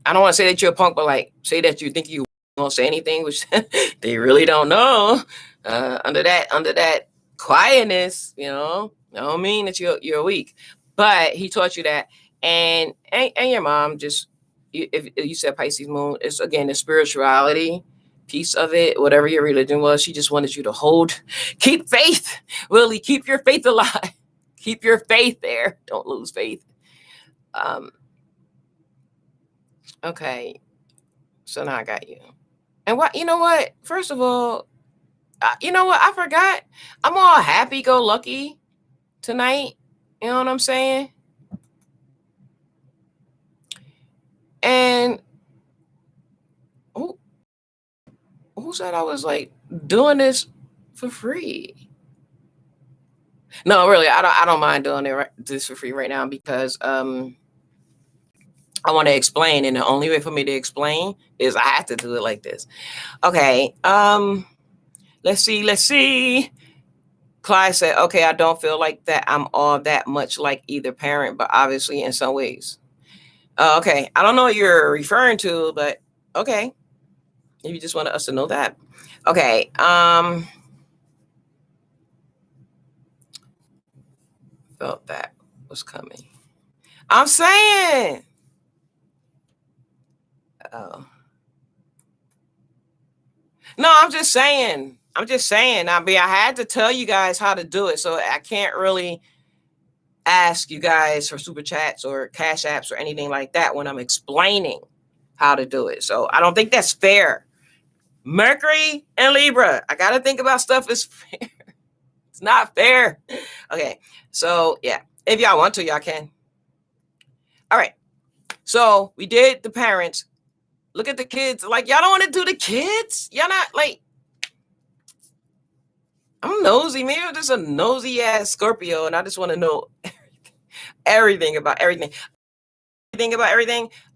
I don't want to say that you're a punk, but like say that you think you won't say anything, which they really don't know. Under that quietness, you know, I don't mean that you're weak, but he taught you that, and your mom just, if you said Pisces moon, it's again the spirituality piece of it. Whatever your religion was, she just wanted you to keep faith, Willie, keep your faith alive, keep your faith there, don't lose faith. Okay, so now I got you. And what, you know what? First of all, you know what? I forgot. I'm all happy go lucky tonight. You know what I'm saying? And who said I was like doing this for free? No, really, I don't mind doing this for free right now, because I want to explain, and the only way for me to explain is I have to do it like this. Okay. Let's see. Clyde said, okay, I don't feel like that I'm all that much like either parent, but obviously in some ways. Okay. I don't know what you're referring to, but okay. If you just wanted us to know that. Okay. Felt that was coming. I'm saying. Oh. No, I'm just saying. I had to tell you guys how to do it, so I can't really ask you guys for super chats or cash apps or anything like that when I'm explaining how to do it. So I don't think that's fair. Mercury and Libra, I gotta think about stuff as fair. It's not fair. Okay, so yeah, if y'all want to, y'all can. All right, so we did the parents. Look at the kids. Like, y'all don't want to do the kids? Y'all not like, I'm nosy. Maybe I'm just a nosy ass Scorpio, and I just want to know everything about everything.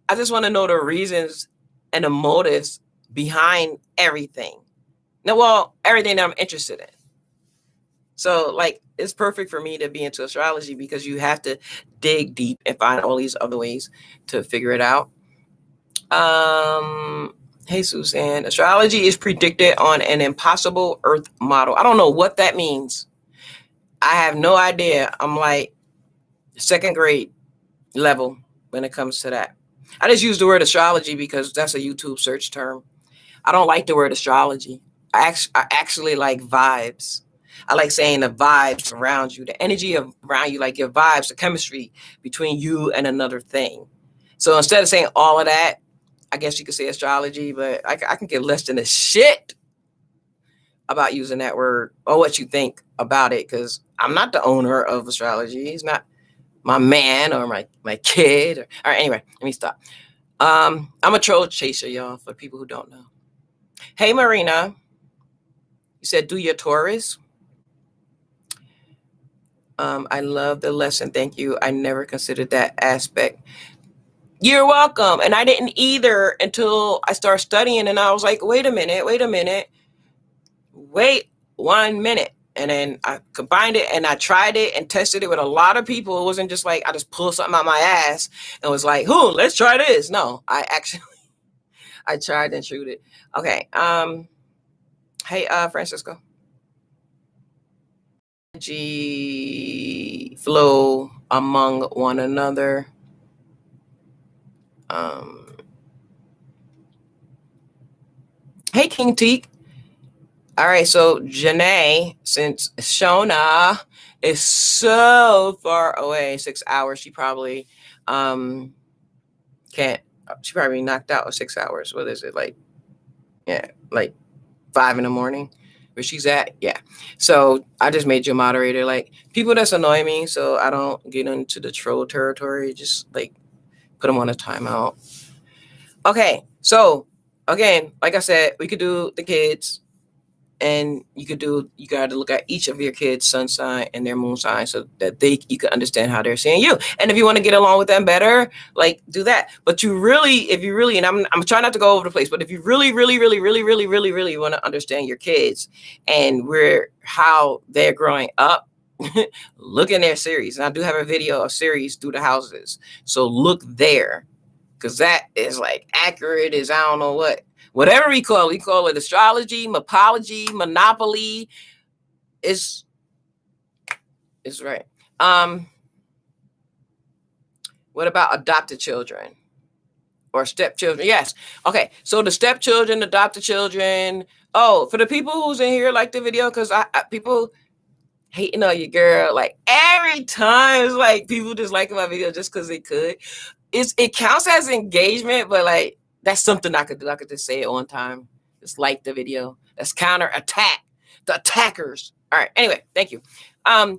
I just want to know the reasons and the motives behind everything. Now, well, everything that I'm interested in. So, like, it's perfect for me to be into astrology, because you have to dig deep and find all these other ways to figure it out. Hey, Suzanne, astrology is predicted on an impossible Earth model. I don't know what that means. I have no idea. I'm like second grade level when it comes to that. I just use the word astrology because that's a YouTube search term. I don't like the word astrology. I actually like vibes. I like saying the vibes around you, the energy around you, like your vibes, the chemistry between you and another thing. So instead of saying all of that, I guess you could say astrology, but I can give less than a shit about using that word or what you think about it, because I'm not the owner of astrology. He's not my man or my kid. All right, anyway, let me stop. I'm a troll chaser, y'all, for people who don't know. Hey, Marina. You said do your Taurus. I love the lesson. Thank you. I never considered that aspect. You're welcome. And I didn't either until I started studying, and I was like, wait a minute. Wait 1 minute. And then I combined it and I tried it and tested it with a lot of people. It wasn't just like I just pulled something out my ass and was like, let's try this. No, I tried and trued it. Okay. Hey, Francisco. energy flow among one another. Hey, King Teak. All right, so Janae, since Shona is so far away, 6 hours, she probably can't. She probably knocked out 6 hours. What is it like? Yeah, like 5 in the morning, where she's at. Yeah. So I just made you a moderator. Like people that's annoy me, so I don't get into the troll territory. Just like put them on a timeout. Okay. So again, like I said, we could do the kids. And you got to look at each of your kids' sun sign and their moon sign so that you can understand how they're seeing you. And if you want to get along with them better, like do that. But if you really, and I'm trying not to go over the place, but if you really want to understand your kids and how they're growing up, look in their series. And I do have a video of series through the houses. So look there, because that is like accurate as I don't know what. Whatever we call it astrology, mapology, monopoly. Is right. What about adopted children or stepchildren? Yes. Okay. So the stepchildren, adopted children. Oh, for the people who's in here like the video, because people hating on your girl like every time. It's like people just liking my video just because they could. It counts as engagement, but like. That's something I could do. I could just say it on time. Just like the video. That's counterattack. The attackers. All right. Anyway, thank you.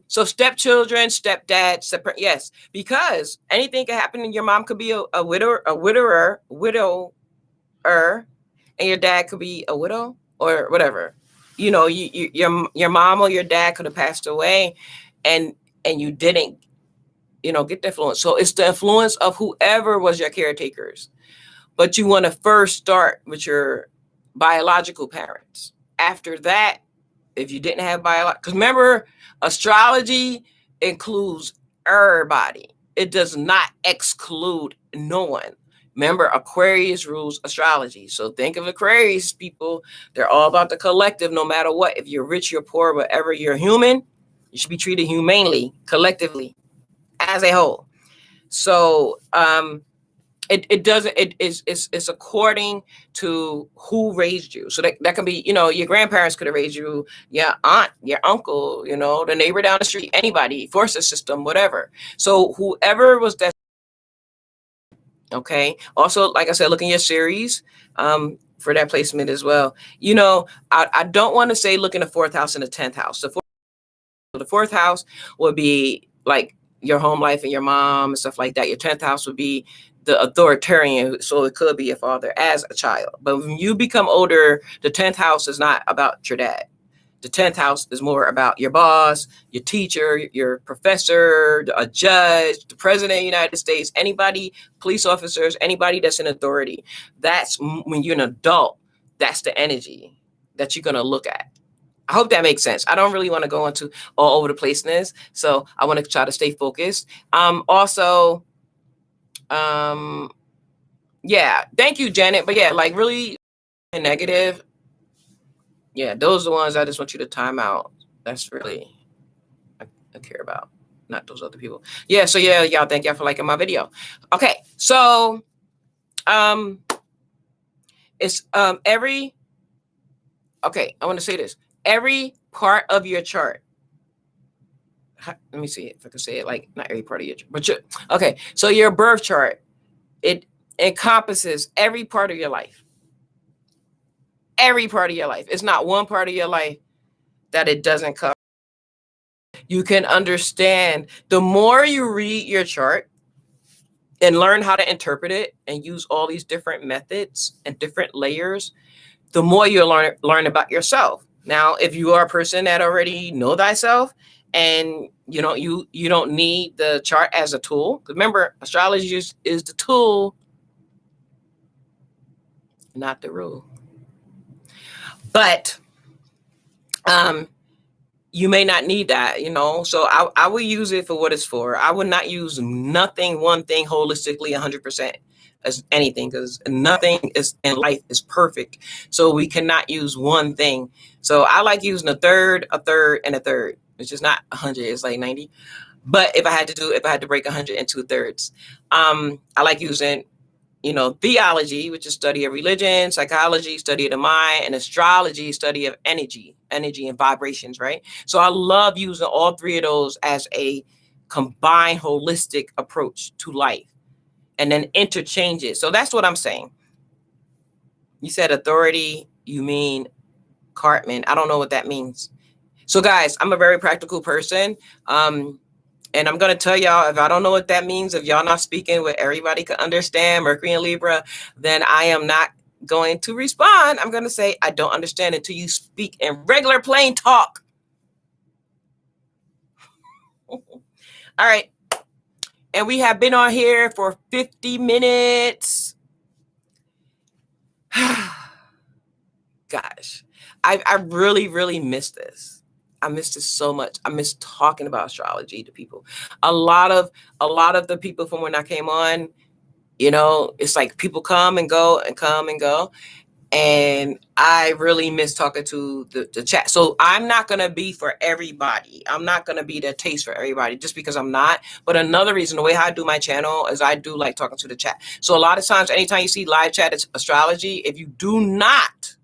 So stepchildren, stepdad, yes, because anything can happen. And your mom could be a widower, and your dad could be a widow or whatever. You know, your mom or your dad could have passed away, and you didn't, get the influence. So it's the influence of whoever was your caretakers. But you want to first start with your biological parents. After that, if you didn't have biological, because remember, astrology includes everybody. It does not exclude no one. Remember, Aquarius rules astrology. So think of Aquarius people. They're all about the collective, no matter what. If you're rich, you're poor, whatever, you're human, you should be treated humanely, collectively, as a whole. So, it's according to who raised you. So that can be, your grandparents could have raised you, your aunt, your uncle, the neighbor down the street, anybody, forces system, whatever. So whoever was that. Okay. Also, like I said, look in your series for that placement as well. I don't want to say look in the 4th house and the 10th house. The 4th house would be like your home life and your mom and stuff like that. Your 10th house would be the authoritarian, so it could be a father as a child. But when you become older, the 10th house is not about your dad. The 10th house is more about your boss, your teacher, your professor, a judge, the president of the United States, anybody, police officers, anybody that's in authority. That's when you're an adult. That's the energy that you're going to look at. I hope that makes sense. I don't really want to go into all over the placeness, so I want to try to stay focused. Yeah, thank you, Janet. But yeah, like really negative. Yeah, those are the ones I just want you to time out. That's really I care about, not those other people. Yeah, so yeah, y'all, thank y'all for liking my video. Okay, so it's I want to say this. Every part of your chart. Let me see if I can say it like not every part of your chart, but okay. So your birth chart, it encompasses every part of your life. Every part of your life. It's not one part of your life that it doesn't cover. You can understand the more you read your chart and learn how to interpret it and use all these different methods and different layers, the more you'll learn about yourself. Now, if you are a person that already know thyself and you don't need the chart as a tool, remember, astrology is the tool, not the rule. But you may not need that, so I will use it for what it's for. I would not use one thing holistically 100% as anything, because nothing is in life is perfect. So we cannot use one thing. So I like using a third, and a third. which is not 100, it's like 90. But if I had to break 100 into thirds, I like using, theology, which is study of religion, psychology, study of the mind, and astrology, study of energy and vibrations, right? So I love using all three of those as a combined holistic approach to life, and then interchange it. So that's what I'm saying. You said authority, you mean Cartman. I don't know what that means. So guys, I'm a very practical person. And I'm going to tell y'all, if I don't know what that means, if y'all not speaking what everybody can understand, Mercury and Libra, then I am not going to respond. I'm going to say, I don't understand until you speak in regular plain talk. All right. And we have been on here for 50 minutes. Gosh, I really, really miss this. I miss this so much. I miss talking about astrology to people. A lot of the people from when I came on, it's like people come and go and come and go. And I really miss talking to the chat. So I'm not going to be for everybody. I'm not going to be the taste for everybody just because I'm not. But another reason, the way I do my channel is I do like talking to the chat. So a lot of times, anytime you see live chat, it's astrology. If you do not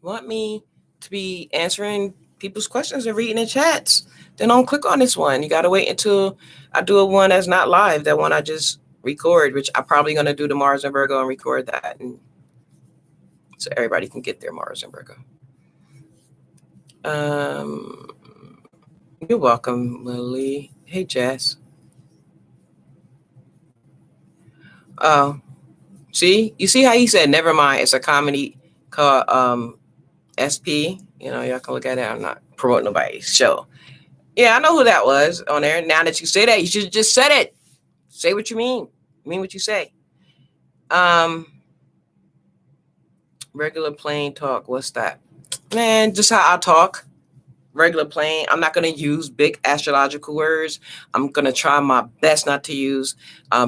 want me to be answering people's questions and reading the chats, then don't click on this one. You got to wait until I do a one that's not live, that one I just record, which I'm probably going to do the Mars and Virgo and record that, and so everybody can get their Mars and Virgo. You're welcome, Lily. Hey, Jess. Oh, see? You see how he said, never mind, it's a comedy called SP? Y'all can look at it. I'm not promoting nobody's show. Yeah, I know who that was on there. Now that you say that, you should have just said it. Say what you mean. Mean what you say. Regular plain talk. What's that? Man, just how I talk. Regular plain. I'm not going to use big astrological words. I'm going to try my best not to use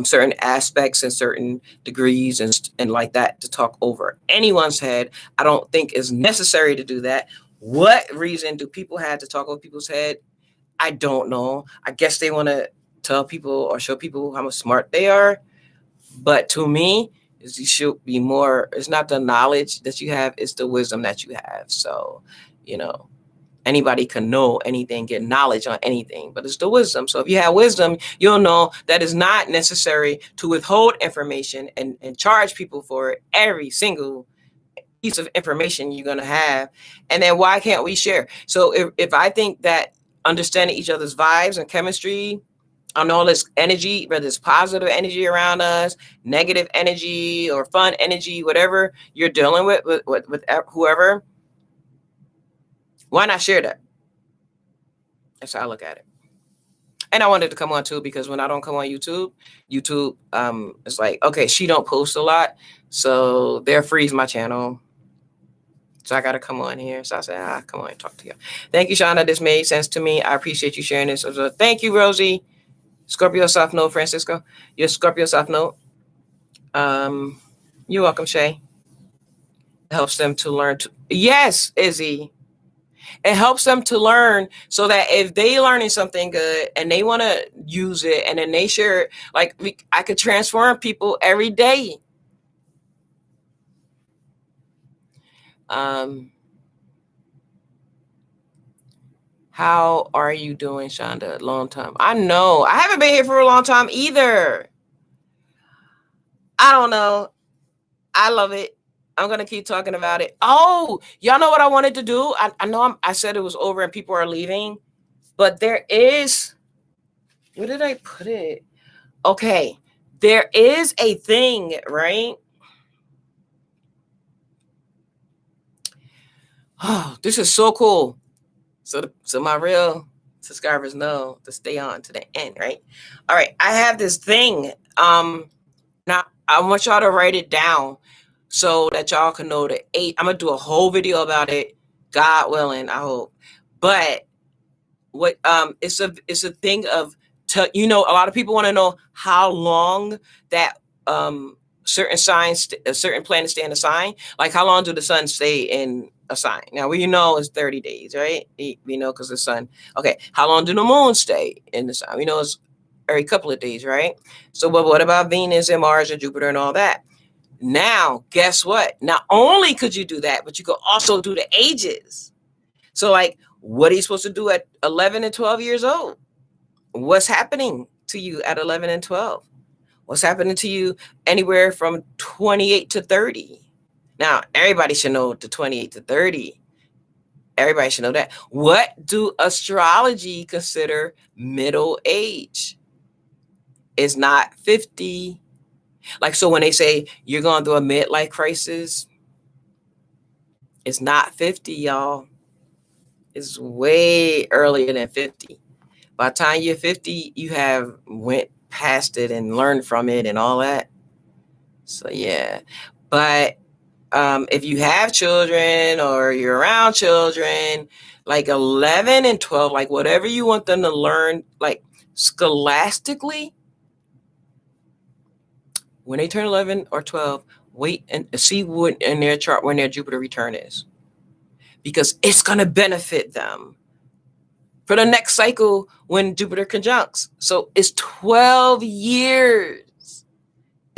certain aspects and certain degrees and like that to talk over anyone's head. I don't think it's necessary to do that. What reason do people have to talk over people's head? I don't know. I guess they want to tell people or show people how smart they are. But to me, you should be more, it's not the knowledge that you have, it's the wisdom that you have. So, anybody can know anything, get knowledge on anything, but it's the wisdom. So if you have wisdom, you'll know that it's not necessary to withhold information and charge people for every single piece of information you're going to have. And then why can't we share? So if I think that understanding each other's vibes and chemistry on all this energy, whether it's positive energy around us, negative energy, or fun energy, whatever you're dealing with whoever, why not share that? That's how I look at it. And I wanted to come on too, because when I don't come on YouTube, it's like, okay, she don't post a lot, so they'll freeze my channel. So I got to come on here. So I said, come on and talk to you. Thank you, Shonda. This made sense to me. I appreciate you sharing this. So thank you, Rosie. Scorpio South Node, Francisco. You're Scorpio South Node. You're welcome, Shay. It helps them to learn. Yes, Izzy. It helps them to learn so that if they learning something good and they want to use it and then they share it, like I could transform people every day. How are you doing, Shonda? Long time. I know. I haven't been here for a long time either. I don't know. I love it. I'm going to keep talking about it. Oh, y'all know what I wanted to do? I know I said it was over and people are leaving, but there is, where did I put it? Okay. There is a thing, right? Oh, this is so cool. So my real subscribers know to stay on to the end, right? All right. I have this thing. Now I want y'all to write it down so that y'all can know the 8. I'm going to do a whole video about it, God willing, I hope. But what it's a thing of, a lot of people want to know how long that certain signs, certain planets stay in a sign. Like how long do the sun stay in a sign. Now we know it's 30 days, right? We know because the sun. Okay, how long do the moon stay in the sign? We know it's every couple of days, right? So, but what about Venus and Mars and Jupiter and all that? Now, guess what? Not only could you do that, but you could also do the ages. So, like, what are you supposed to do at 11 and 12 years old? What's happening to you at 11 and 12? What's happening to you anywhere from 28 to 30? Now, everybody should know the 28 to 30. Everybody should know that. What do astrology consider middle age? It's not 50. Like, so when they say you're going through a midlife crisis, it's not 50, y'all. It's way earlier than 50. By the time you're 50, you have went past it and learned from it and all that. So yeah, but if you have children or you're around children, like 11 and 12, like whatever you want them to learn, like scholastically, when they turn 11 or 12, wait and see what in their chart when their Jupiter return is, because it's going to benefit them for the next cycle when Jupiter conjuncts. So it's 12 years.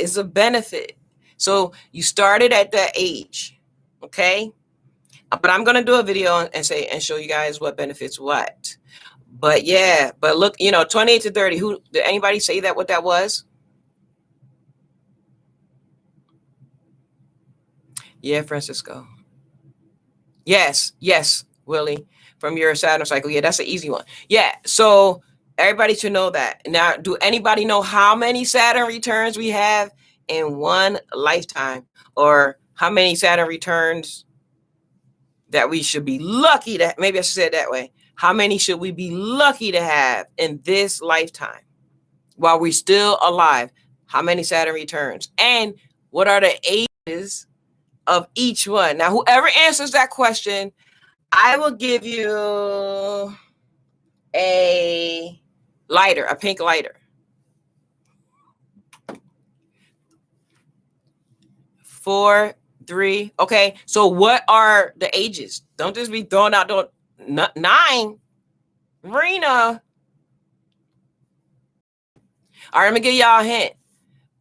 It's a benefit. So you started at that age, okay? But I'm going to do a video and show you guys what benefits what. But yeah, but look, 28 to 30, who did anybody say that what that was? Yeah, Francisco. Yes, Willie, from your Saturn cycle. Yeah, that's an easy one. Yeah, so everybody should know that. Now, do anybody know how many Saturn returns we have in one lifetime? Or how many Saturn returns that we should be lucky to, maybe I should say it that way. How many should we be lucky to have in this lifetime while we're still alive? How many Saturn returns? And what are the ages of each one? Now, whoever answers that question, I will give you a lighter, a pink lighter. 4, 3. Okay, so what are the ages? Don't just be throwing out 9. Rena. All right, let me give y'all a hint.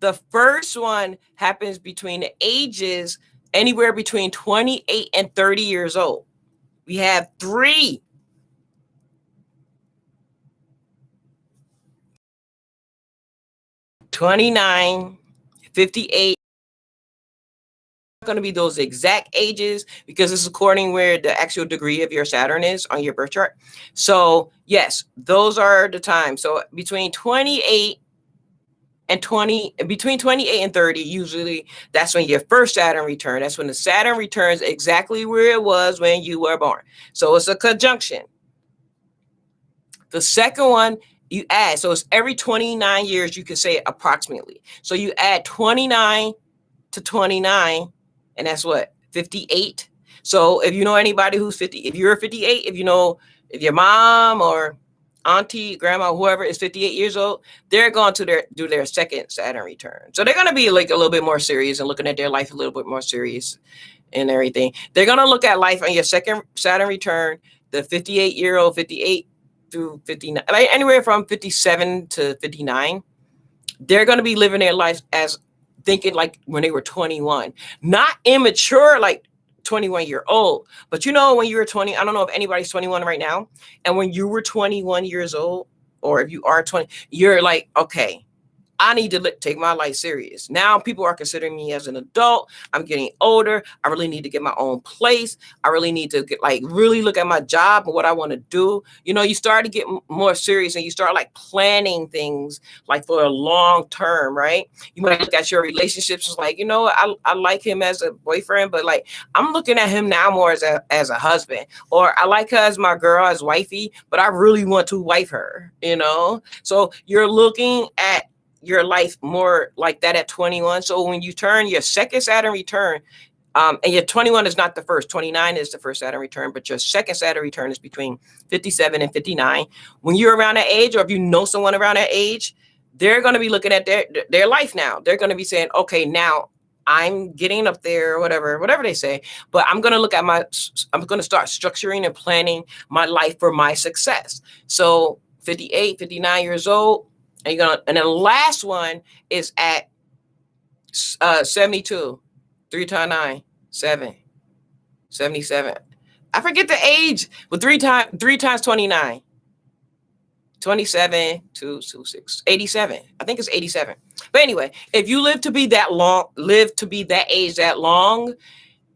The first one happens between the ages anywhere between 28 and 30 years old. We have 3. 29, 58. Going to be those exact ages because it's according where the actual degree of your Saturn is on your birth chart. So yes, those are the times. So between 28 and 30, usually that's when your first Saturn return. That's when the Saturn returns exactly where it was when you were born. So it's a conjunction. The second one you add, so it's every 29 years, you can say approximately. So you add 29 to 29, and that's what, 58. So if you know anybody who's 50, if you're 58, if your mom or auntie, grandma, whoever is 58 years old, they're going to do their second Saturn return. So they're going to be like a little bit more serious and looking at their life a little bit more serious and everything. They're going to look at life on your second Saturn return, the 58-year-old, 58 through 59, like anywhere from 57 to 59. They're going to be living their life as thinking like when they were 21, not immature like 21-year-old. But when you were 20, I don't know if anybody's 21 right now. And when you were 21 years old, or if you are 20, you're like, okay, I need to take my life serious. Now people are considering me as an adult. I'm getting older. I really need to get my own place. I really need to really look at my job and what I want to do. You start to get more serious and you start planning things for a long term, right? You might look at your relationships as I like him as a boyfriend, but I'm looking at him now more as a husband, or I like her as my girl, as wifey, but I really want to wife her, So you're looking at your life more like that at 21. So when you turn your second Saturn return, and your 21 is not the first, 29 is the first Saturn return, but your second Saturn return is between 57 and 59. When you're around that age, or if you know someone around that age, they're going to be looking at their life now. They're going to be saying, okay, now I'm getting up there, whatever they say. But I'm going to I'm going to start structuring and planning my life for my success. So 58, 59 years old. And then the last one is at 72. 3 times 9, 7. 77. I forget the age, but 3 times 29. 27 to 6, 87. I think it's 87. But anyway, if you live to be that age that long,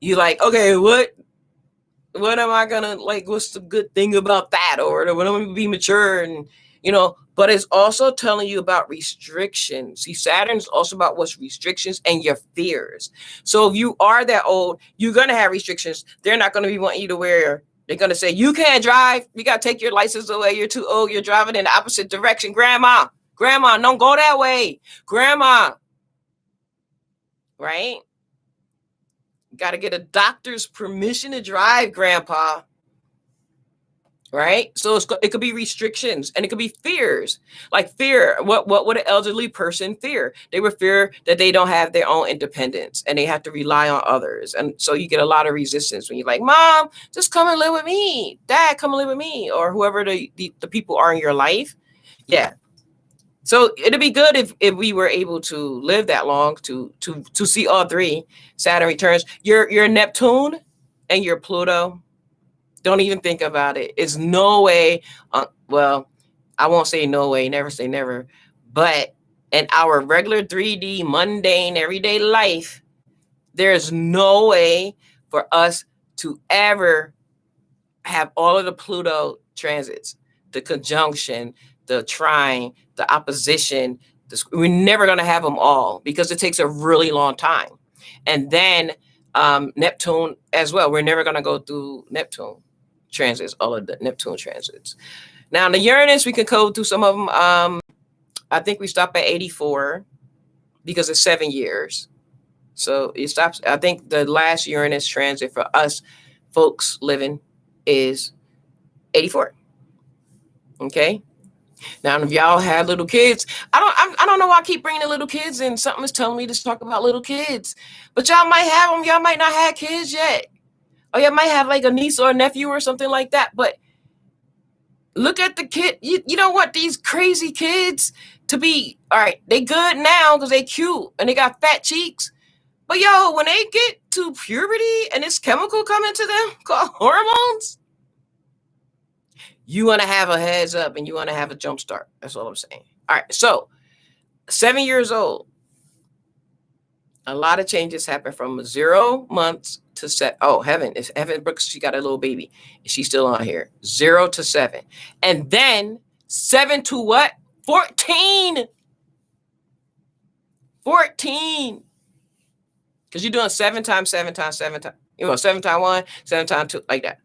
you like, okay, what am I gonna like? What's the good thing about that? Or when I'm gonna be mature and but it's also telling you about restrictions. See, Saturn's also about what's restrictions and your fears. So if you are that old, you're gonna have restrictions. They're not gonna be wanting you to wear. They're gonna say you can't drive. You gotta take your license away. You're too old. You're driving in the opposite direction. Grandma, don't go that way. Grandma, right? Got to get a doctor's permission to drive, Grandpa. Right? So it could be restrictions and it could be fears. Like fear, what would an elderly person fear? They would fear that they don't have their own independence and they have to rely on others. And so you get a lot of resistance when you're like, Mom, just come and live with me. Dad, come and live with me. Or whoever the people are in your life. Yeah. So it'd be good if we were able to live that long to see all three Saturn returns. Your Neptune and your Pluto. Don't even think about it. It's no way. Well, I won't say no way. Never say never. But in our regular 3D, mundane, everyday life, there's no way for us to ever have all of the Pluto transits, the conjunction, the trine, the opposition. We're never going to have them all because it takes a really long time. And then Neptune as well. We're never going to go through Neptune transits, all of the Neptune transits. Now, the Uranus, we can go through some of them. I think we stop at 84 because it's 7 years. So it stops. I think the last Uranus transit for us folks living is 84. Okay. Now, if y'all have little kids, I don't know why I keep bringing the little kids in. Something is telling me to talk about little kids, but y'all might have them. Y'all might not have kids yet. Or you might have like a niece or a nephew or something like that. But look at the kid. You don't want these crazy kids to be, all right, they good now because they cute and they got fat cheeks. But yo, when they get to puberty and this chemical coming to them called hormones, you want to have a heads up and you want to have a jump start. That's all I'm saying. All right. So 7 years old. A lot of changes happen from 0 months to set. Oh, Heaven. If Heaven Brooks, she got a little baby. She's still on here. 0 to 7. And then 7 to what? 14. 14. Because you're doing 7 times 7 times 7 times. 7 times 1, 7 times 2, like that.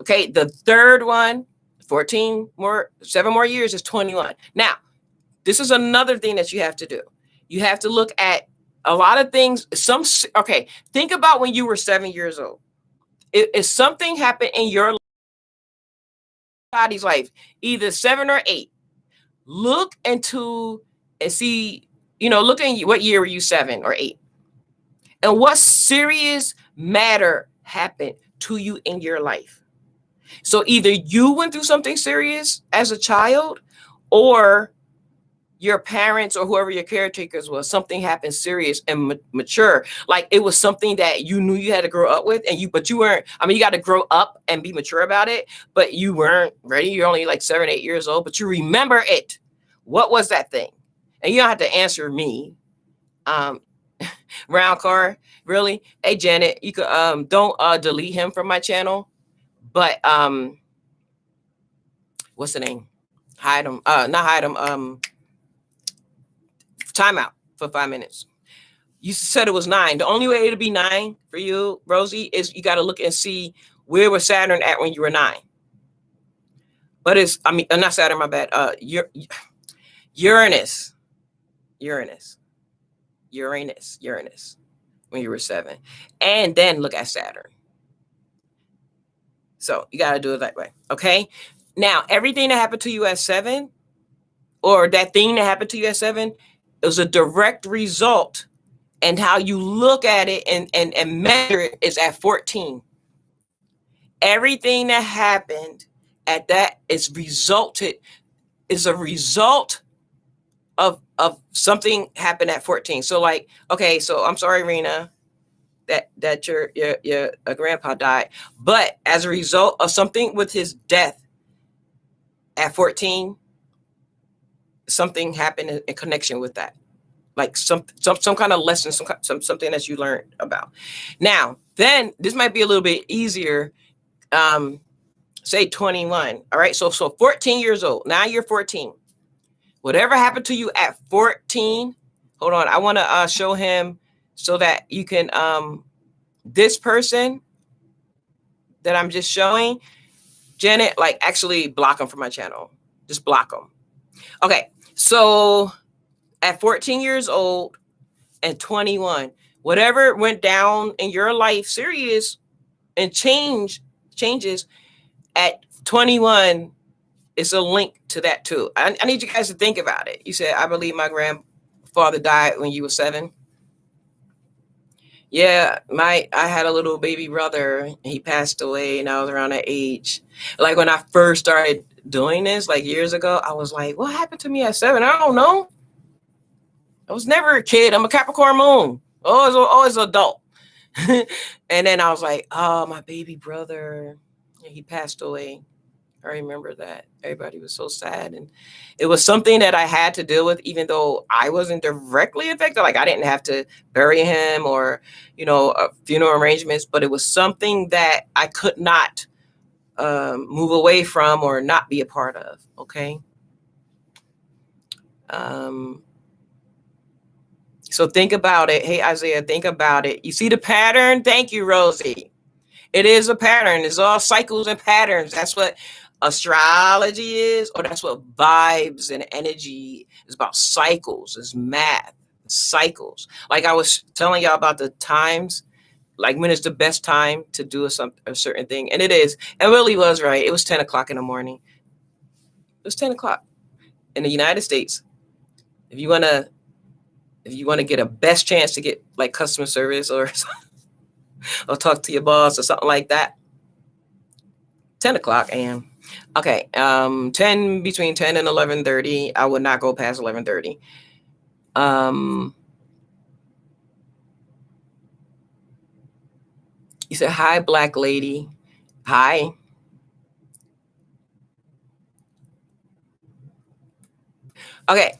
Okay. The third one, 7 more years is 21. Now, this is another thing that you have to do. You have to look at a lot of things. Think about when you were 7 years old. If something happened in your body's life, either 7 or 8, look into and see, look at what year were you, 7 or 8? And what serious matter happened to you in your life? So either you went through something serious as a child, or your parents or whoever your caretakers was, something happened serious and mature. Like it was something that you knew you had to grow up with, but you weren't. I mean, you got to grow up and be mature about it, but you weren't ready. You're only like 7, 8 years old, but you remember it. What was that thing? And you don't have to answer me. Round car, really? Hey, Janet, you could don't delete him from my channel, but what's the name? Hide him. Not hide him. Time out for 5 minutes. You said it was 9. The only way it'll be 9 for you, Rosie, is you got to look and see where was Saturn at when you were 9. But not Saturn, my bad. Uranus, when you were 7. And then look at Saturn. So you got to do it that way. Okay. Now, everything that happened to you at 7, or that thing that happened to you at 7, it was a direct result and how you look at it and measure it is at 14. Everything that happened at that is a result of something happened at 14. So like, okay, so I'm sorry, Rena, that your grandpa died, but as a result of something with his death at 14, something happened in connection with that, like some kind of lesson, something that you learned about. Now, then this might be a little bit easier. Say 21. All right, so 14 years old. Now you're 14. Whatever happened to you at 14, hold on, I want to show him so that you can this person that I'm just showing, Janet, like actually block them from my channel. Just block them. Okay, so at 14 years old and 21, whatever went down in your life, serious and changes at 21, it's a link to that too. I need you guys to think about it. You said, I believe my grandfather died when you were 7. Yeah, I had a little baby brother. He passed away and I was around that age. Like when I first started doing this, like years ago, I was like, what happened to me at 7? I don't know. I was never a kid. I'm a Capricorn moon. Always adult. And then I was like, oh, my baby brother, he passed away. I remember that. Everybody was so sad. And it was something that I had to deal with, even though I wasn't directly affected. Like I didn't have to bury him or, funeral arrangements, but it was something that I could not move away from or not be a part of. Okay. So think about it. Hey, Isaiah, think about it. You see the pattern? Thank you, Rosie. It is a pattern. It's all cycles and patterns. That's what astrology is, or that's what vibes and energy is about. Cycles, is math, cycles. Like I was telling y'all about the times, like when is the best time to do a certain thing. And it is. It really was right. It was 10 o'clock in the morning. It was 10 o'clock in the United States. If you want to get a best chance to get like customer service or talk to your boss or something like that, 10 o'clock a.m. Okay, 10 between 10 and 11:30. I would not go past 11:30. You said, hi, black lady. Hi. Okay.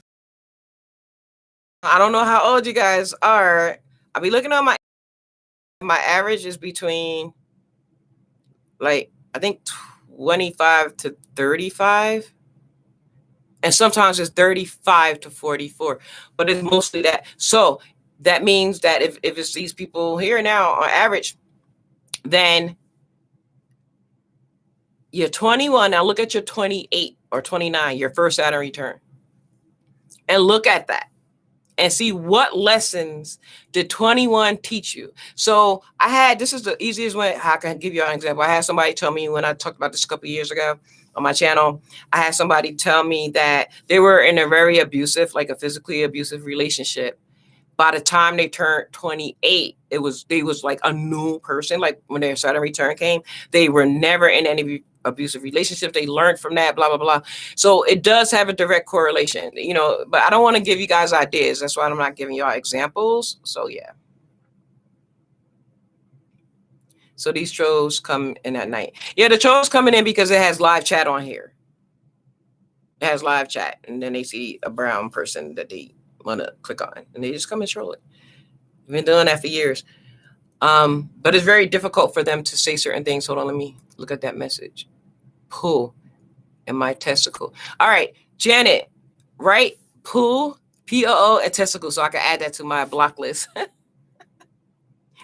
I don't know how old you guys are. I'll be looking on my average is between, like, I think 25 to 35. And sometimes it's 35 to 44, but it's mostly that. So that means that if it's these people here now on average, then you're 21. Now look at your 28 or 29, your first Saturn return. And look at that and see what lessons did 21 teach you. So this is the easiest way I can give you an example. I had somebody tell me when I talked about this a couple of years ago on my channel, I had somebody tell me that they were in a very abusive, like a physically abusive relationship. By the time they turned 28, they was like a new person. Like when their Saturn return came, they were never in any abusive relationship. They learned from that, blah, blah, blah. So it does have a direct correlation, but I don't want to give you guys ideas. That's why I'm not giving y'all examples. So yeah. So these trolls come in at night. Yeah, the trolls coming in because it has live chat on here. It has live chat. And then they see a brown person that they want to click on. And they just come and troll it. I've been doing that for years. But it's very difficult for them to say certain things. Hold on, let me look at that message. Pull in my testicle. All right, Janet, right? Pull, P-O-O, and testicle. So I can add that to my block list.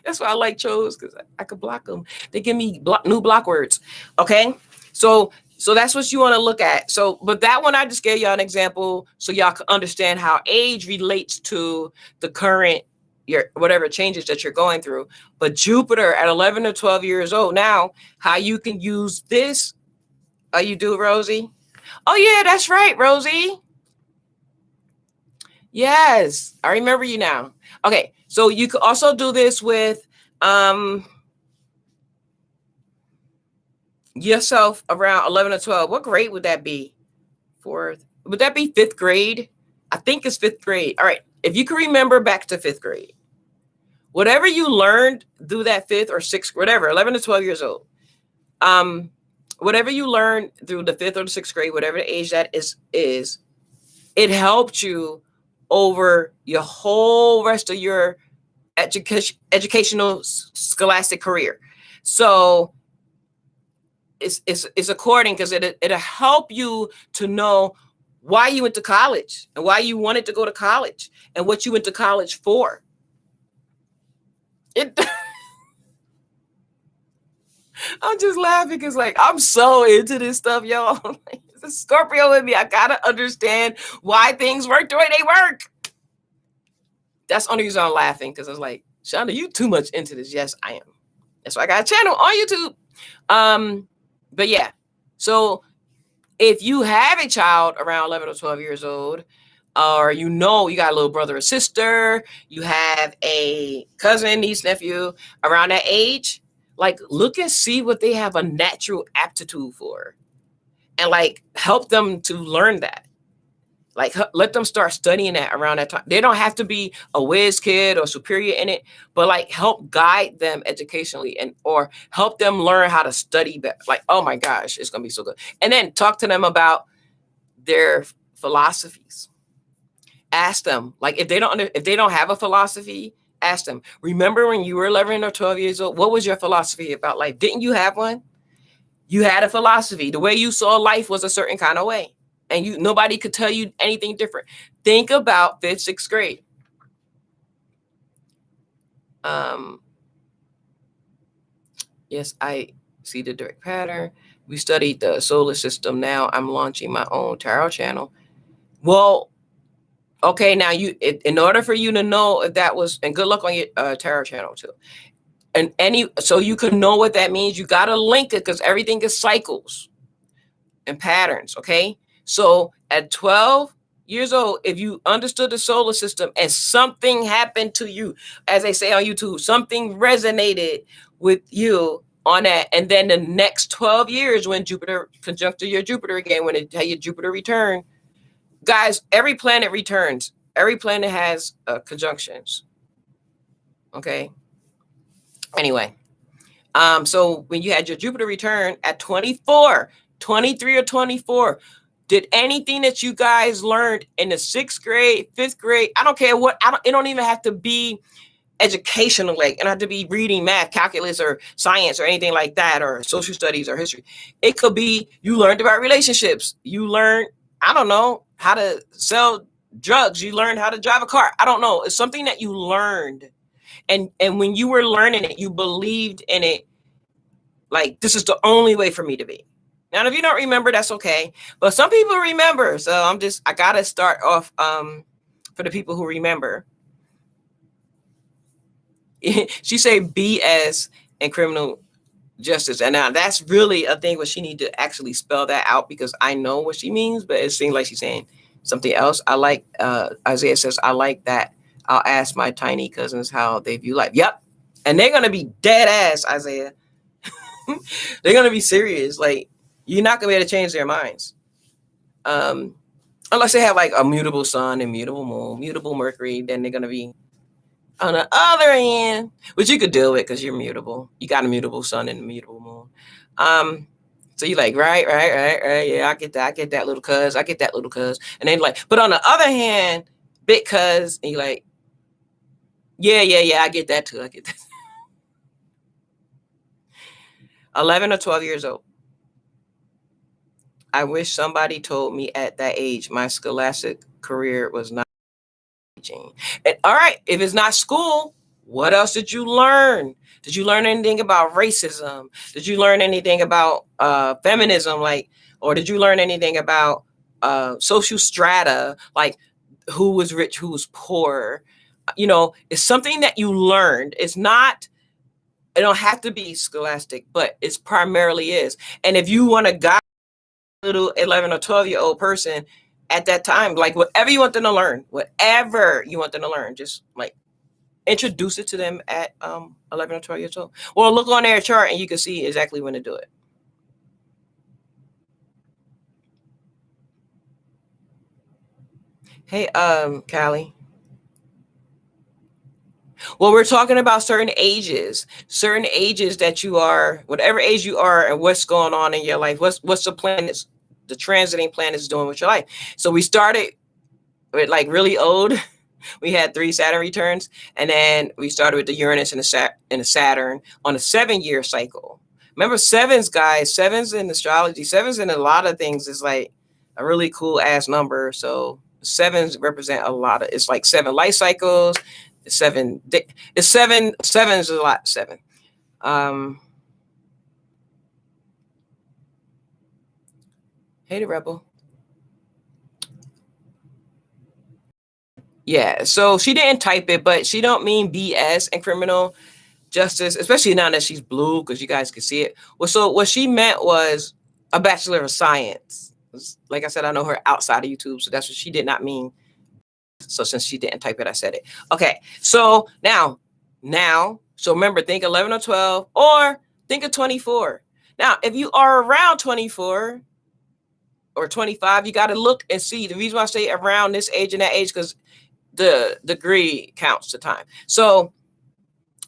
That's why I like trolls, because I could block them. They give me new block words. Okay, so that's what you want to look at. So, but that one I just gave y'all an example so y'all can understand how age relates to the current, your whatever changes that you're going through. But Jupiter at 11 or 12 years old now, how you can use this. Oh, you do, Rosie? Oh yeah, that's right, Rosie. Yes, I remember you now. Okay, so you could also do this with yourself around 11 or 12. What grade would that be? Fourth. Would that be fifth grade? I think it's fifth grade. All right. If you can remember back to fifth grade, whatever you learned through that fifth or sixth, whatever, 11 to 12 years old, um, whatever you learned through the fifth or the sixth grade, whatever the age that is, it helped you over your whole rest of your educational scholastic career. So it's according because it'll help you to know why you went to college and why you wanted to go to college and what you went to college for. It I'm just laughing because like I'm so into this stuff, y'all. It's a Scorpio with me. I gotta understand why things work the way they work. That's the only reason I'm laughing because I was like, Shonda, you too much into this. Yes, I am. That's why I got a channel on YouTube. But yeah, so if you have a child around 11 or 12 years old, or you got a little brother or sister, you have a cousin, niece, nephew around that age, like look and see what they have a natural aptitude for and like help them to learn that. Like let them start studying that around that time. They don't have to be a whiz kid or superior in it, but like help guide them educationally and or help them learn how to study better. Like, oh my gosh, it's gonna be so good. And then talk to them about their philosophies. Ask them, like if they don't have a philosophy, ask them. Remember when you were 11 or 12 years old, what was your philosophy about life? Didn't you have one? You had a philosophy. The way you saw life was a certain kind of way. And nobody could tell you anything different. Think about fifth, sixth grade. Yes, I see the direct pattern. We studied the solar system. Now I'm launching my own tarot channel. Well, okay, now in order for you to know if that was, and good luck on your tarot channel too. And so you can know what that means, you got to link it because everything is cycles and patterns. Okay. So at 12 years old, if you understood the solar system and something happened to you, as they say on YouTube, something resonated with you on that. And then the next 12 years, when Jupiter conjuncted your Jupiter again, when it had your Jupiter return, guys, every planet returns. Every planet has conjunctions. Okay. Anyway, so when you had your Jupiter return at 24, 23 or 24, did anything that you guys learned in the sixth grade, fifth grade, I don't care what, it don't even have to be educational, like, it don't have to be reading, math, calculus, or science, or anything like that, or social studies or history. It could be you learned about relationships. You learned, I don't know, how to sell drugs. You learned how to drive a car. I don't know. It's something that you learned. And when you were learning it, you believed in it. Like, this is the only way for me to be. Now, if you don't remember, that's okay. But some people remember. So I got to start off for the people who remember. She say BS and criminal justice. And now that's really a thing where she need to actually spell that out because I know what she means, but it seems like she's saying something else. I like, Isaiah says, I like that. I'll ask my tiny cousins how they view life. Yep. And they're going to be dead ass, Isaiah. They're going to be serious. Like, you're not going to be able to change their minds. Unless they have like a mutable sun and mutable moon, mutable Mercury, then they're going to be on the other hand, which you could deal with because you're mutable. You got a mutable sun and a mutable moon. So you're like, right. Yeah, I get that little cuz. And then like, but on the other hand, big cuz, and you're like, yeah, I get that too. 11 or 12 years old. I wish somebody told me at that age my scholastic career was not teaching. And all right, if it's not school, what else did you learn? Did you learn anything about racism? Did you learn anything about feminism? Like, or did you learn anything about social strata? Like, who was rich, who was poor? You know, it's something that you learned. It's not, it don't have to be scholastic, but it's primarily is. And if you want to guide a little 11 or 12-year-old person, at that time. Like whatever you want them to learn, whatever you want them to learn, just like introduce it to them at 11 or 12 years old. Well, look on their chart and you can see exactly when to do it. Hey, Callie. Well, we're talking about certain ages that you are, whatever age you are, and what's going on in your life. What's the planets, the transiting planets doing with your life? So we started with like really old. We had 3 Saturn returns, and then we started with the Uranus and the Saturn on a 7-year cycle. Remember sevens, guys. Sevens in astrology, sevens in a lot of things is like a really cool ass number. So sevens represent a lot of. It's like 7 life cycles. Seven. It's seven. Seven is a lot. 7. Um. Hey, the rebel. Yeah. So she didn't type it, but she don't mean BS and criminal justice, especially now that she's blue, because you guys can see it. Well, so what she meant was a Bachelor of Science. Like I said, I know her outside of YouTube, so that's what she did not mean. So since she didn't type it, I said it. Okay, so so remember, think 11 or 12, or think of 24. Now, if you are around 24 or 25, you got to look and see. The reason why I say around this age and that age, because the degree counts the time. So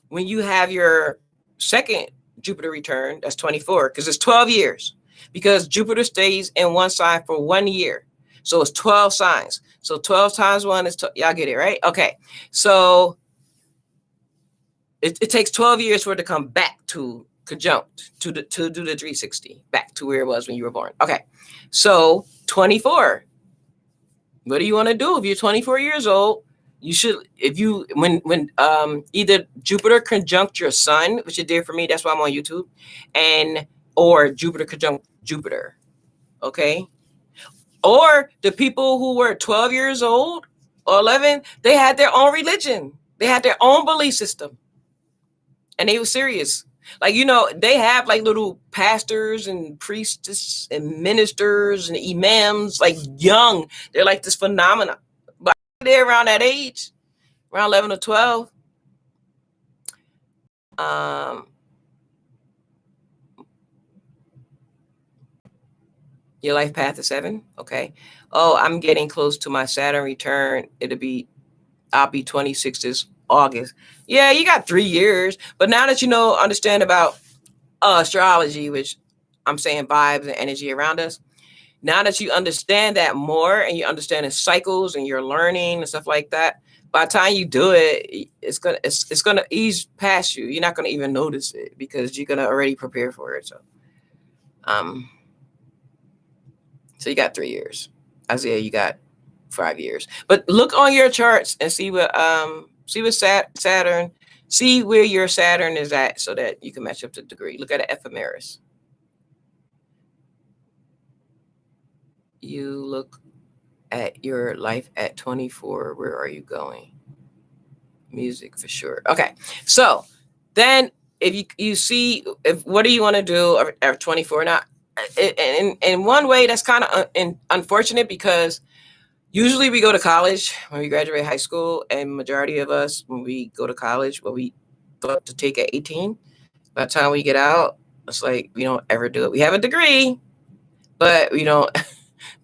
when you have your second Jupiter return, that's 24, because it's 12 years, because Jupiter stays in one sign for 1 year. So it's 12 signs. So 12 times 1 is, y'all get it, right? Okay. So it takes 12 years for it to come back to conjunct, to do the 360, back to where it was when you were born. Okay. So 24. What do you want to do if you're 24 years old? You should, if you, when either Jupiter conjunct your sun, which it did for me, that's why I'm on YouTube, and or Jupiter conjunct Jupiter, okay? Or the people who were 12 years old or 11, they had their own religion, they had their own belief system, and they were serious. Like, you know, they have like little pastors and priestess and ministers and imams, like young. They're like this phenomenon. But they're around that age, around 11 or 12. Um, your life path is 7. Okay. Oh, I'm getting close to my Saturn return. I'll be 26 this August. Yeah, you got 3 years. But now that you understand about astrology, which I'm saying vibes and energy around us, now that you understand that more and you understand the cycles and you're learning and stuff like that, by the time you do it, it's gonna ease past you. You're not gonna even notice it because you're gonna already prepare for it. Um, so you got 3 years. Isaiah, you got 5 years. But look on your charts and see what Saturn, see where your Saturn is at so that you can match up to the degree. Look at the ephemeris. You look at your life at 24. Where are you going? Music for sure. Okay. So then if you see, if what do you want to do at 24? Now, in one way, that's kind of unfortunate because usually we go to college when we graduate high school, and majority of us, when we go to college, what we thought to take at 18, by the time we get out, it's like we don't ever do it. We have a degree, but we don't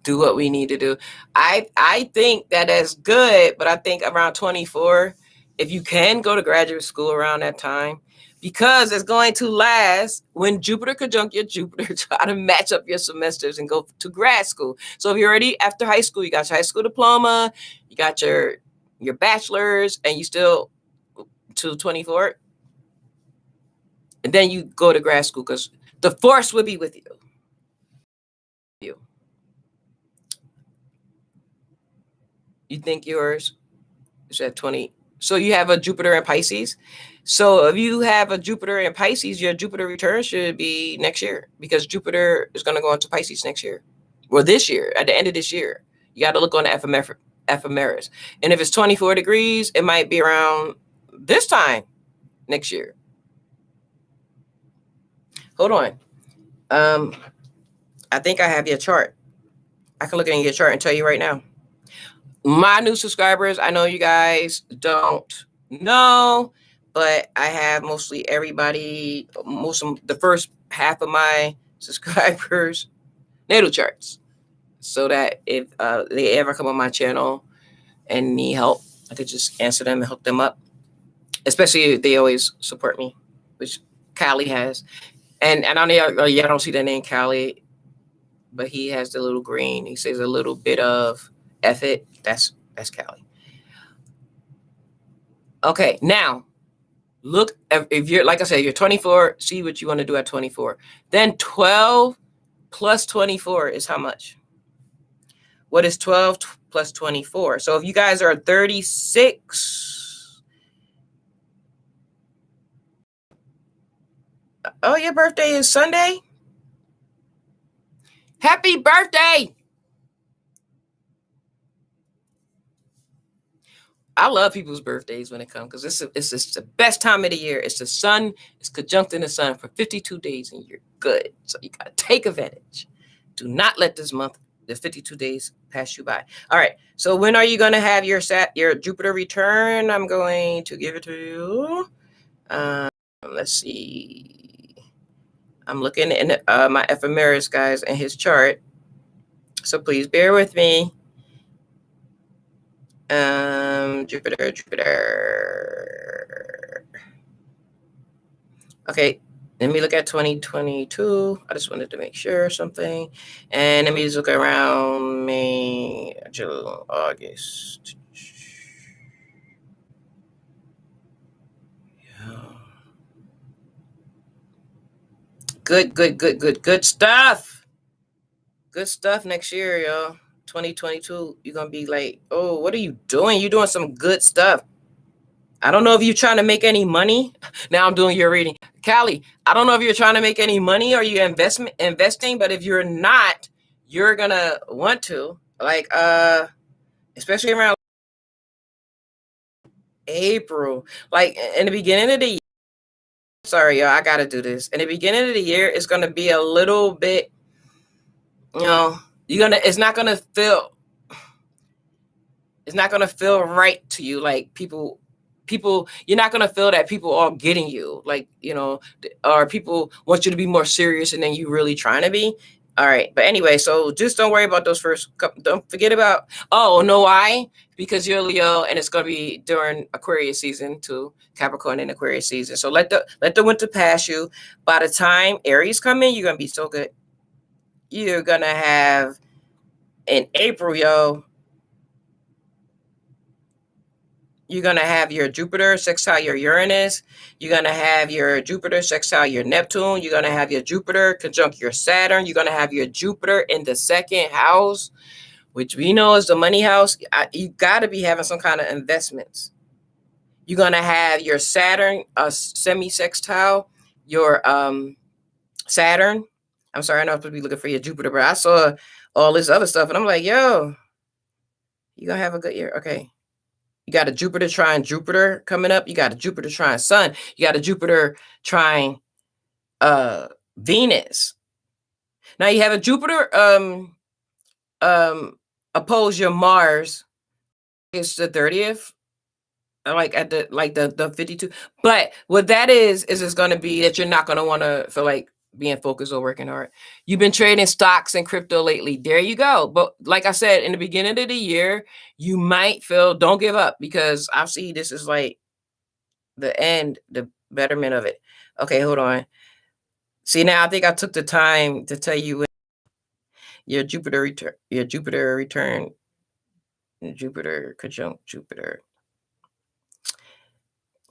do what we need to do. I think that is good, but I think around 24, if you can go to graduate school around that time, because it's going to last when Jupiter conjunct your Jupiter, try to match up your semesters and go to grad school. So if you're already after high school, you got your high school diploma, you got your bachelor's, and you still to 24, and then you go to grad school because the force will be with you. You think yours is at 20? So you have a Jupiter in Pisces. So if you have a Jupiter in Pisces, your Jupiter return should be next year because Jupiter is going to go into Pisces next year. Or this year, at the end of this year. You got to look on the ephemeris. And if it's 24 degrees, it might be around this time next year. Hold on. I think I have your chart. I can look in your chart and tell you right now. My new subscribers, I know you guys don't know, but I have mostly everybody, most of the first half of my subscribers natal charts, so that if they ever come on my channel and need help, I could just answer them and hook them up. Especially if they always support me, which Callie has. And I know y'all don't see the name Callie, but he has the little green. He says a little bit of F it. That's Callie. Okay, now look, if you're, like I said, you're 24, see what you want to do at 24. Then 12 plus 24 is how much? What is 12 plus 24? So if you guys are 36, oh, your birthday is Sunday? Happy birthday! I love people's birthdays when it comes, because it's the best time of the year. It's the sun. It's conjunct in the sun for 52 days, and you're good. So you got to take advantage. Do not let this month, the 52 days, pass you by. All right. So when are you going to have your Jupiter return? I'm going to give it to you. Let's see. I'm looking in my ephemeris, guys, and his chart. So please bear with me. Jupiter. Okay, let me look at 2022. I just wanted to make sure something. And let me just look around May, June, August. Good stuff. Good stuff next year, y'all. 2022, you're going to be like, oh, what are you doing? You're doing some good stuff. I don't know if you're trying to make any money. Now I'm doing your reading. Callie, I don't know if you're trying to make any money or you're investing, but if you're not, you're going to want to. Like, especially around April. Like, in the beginning of the year, sorry, y'all, I got to do this. In the beginning of the year, it's going to be a little bit, it's not going to feel right to you. Like people, you're not going to feel that people are getting you, like, or people want you to be more serious and then you really trying to be. All right. But anyway, so just don't worry about those first couple. Don't forget about, no, why? Because you're Leo and it's going to be during Aquarius season too, Capricorn and Aquarius season. So let the winter pass you. By the time Aries come in, you're going to be so good. You're going to have in April, you're going to have your Jupiter sextile your Uranus. You're going to have your Jupiter sextile your Neptune. You're going to have your Jupiter conjunct your Saturn. You're going to have your Jupiter in the second house, which we know is the money house. You got to be having some kind of investments. You're going to have your Saturn semi-sextile your Saturn. I'm sorry, I know I'm supposed to be looking for your Jupiter, but I saw all this other stuff, and I'm like, yo, you're going to have a good year. Okay. You got a Jupiter trine Jupiter coming up. You got a Jupiter trine Sun. You got a Jupiter trine Venus. Now you have a Jupiter oppose your Mars. It's the 30th. Like at the 52. But what that is it's going to be that you're not going to want to feel like being focused or working hard. You've been trading stocks and crypto lately. There you go. But like I said, in the beginning of the year, you might feel, don't give up, because I see this is like the end, the betterment of it. Okay, hold on. See, now I think I took the time to tell you your Jupiter return, Jupiter conjunct Jupiter.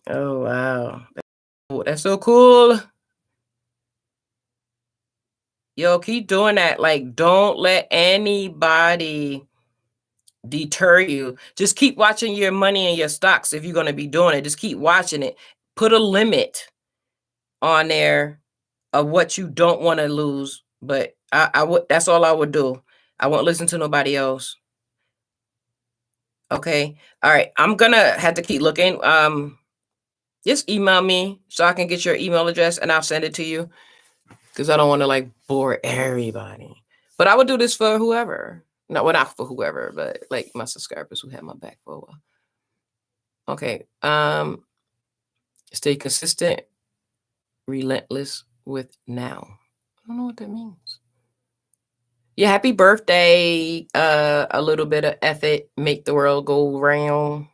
Oh, wow. That's so cool. Yo, keep doing that. Like, don't let anybody deter you. Just keep watching your money and your stocks. If you're going to be doing it, just keep watching it. Put a limit on there of what you don't want to lose. But I would, that's all I would do. I won't listen to nobody else. Okay. All right. I'm going to have to keep looking. Just email me so I can get your email address and I'll send it to you, because I don't want to like bore everybody. But I would do this for whoever. No, well, not for whoever, but like my subscribers who had my back for a while. Okay. Stay consistent, relentless with now. I don't know what that means. Yeah, happy birthday. A little bit of effort, make the world go round.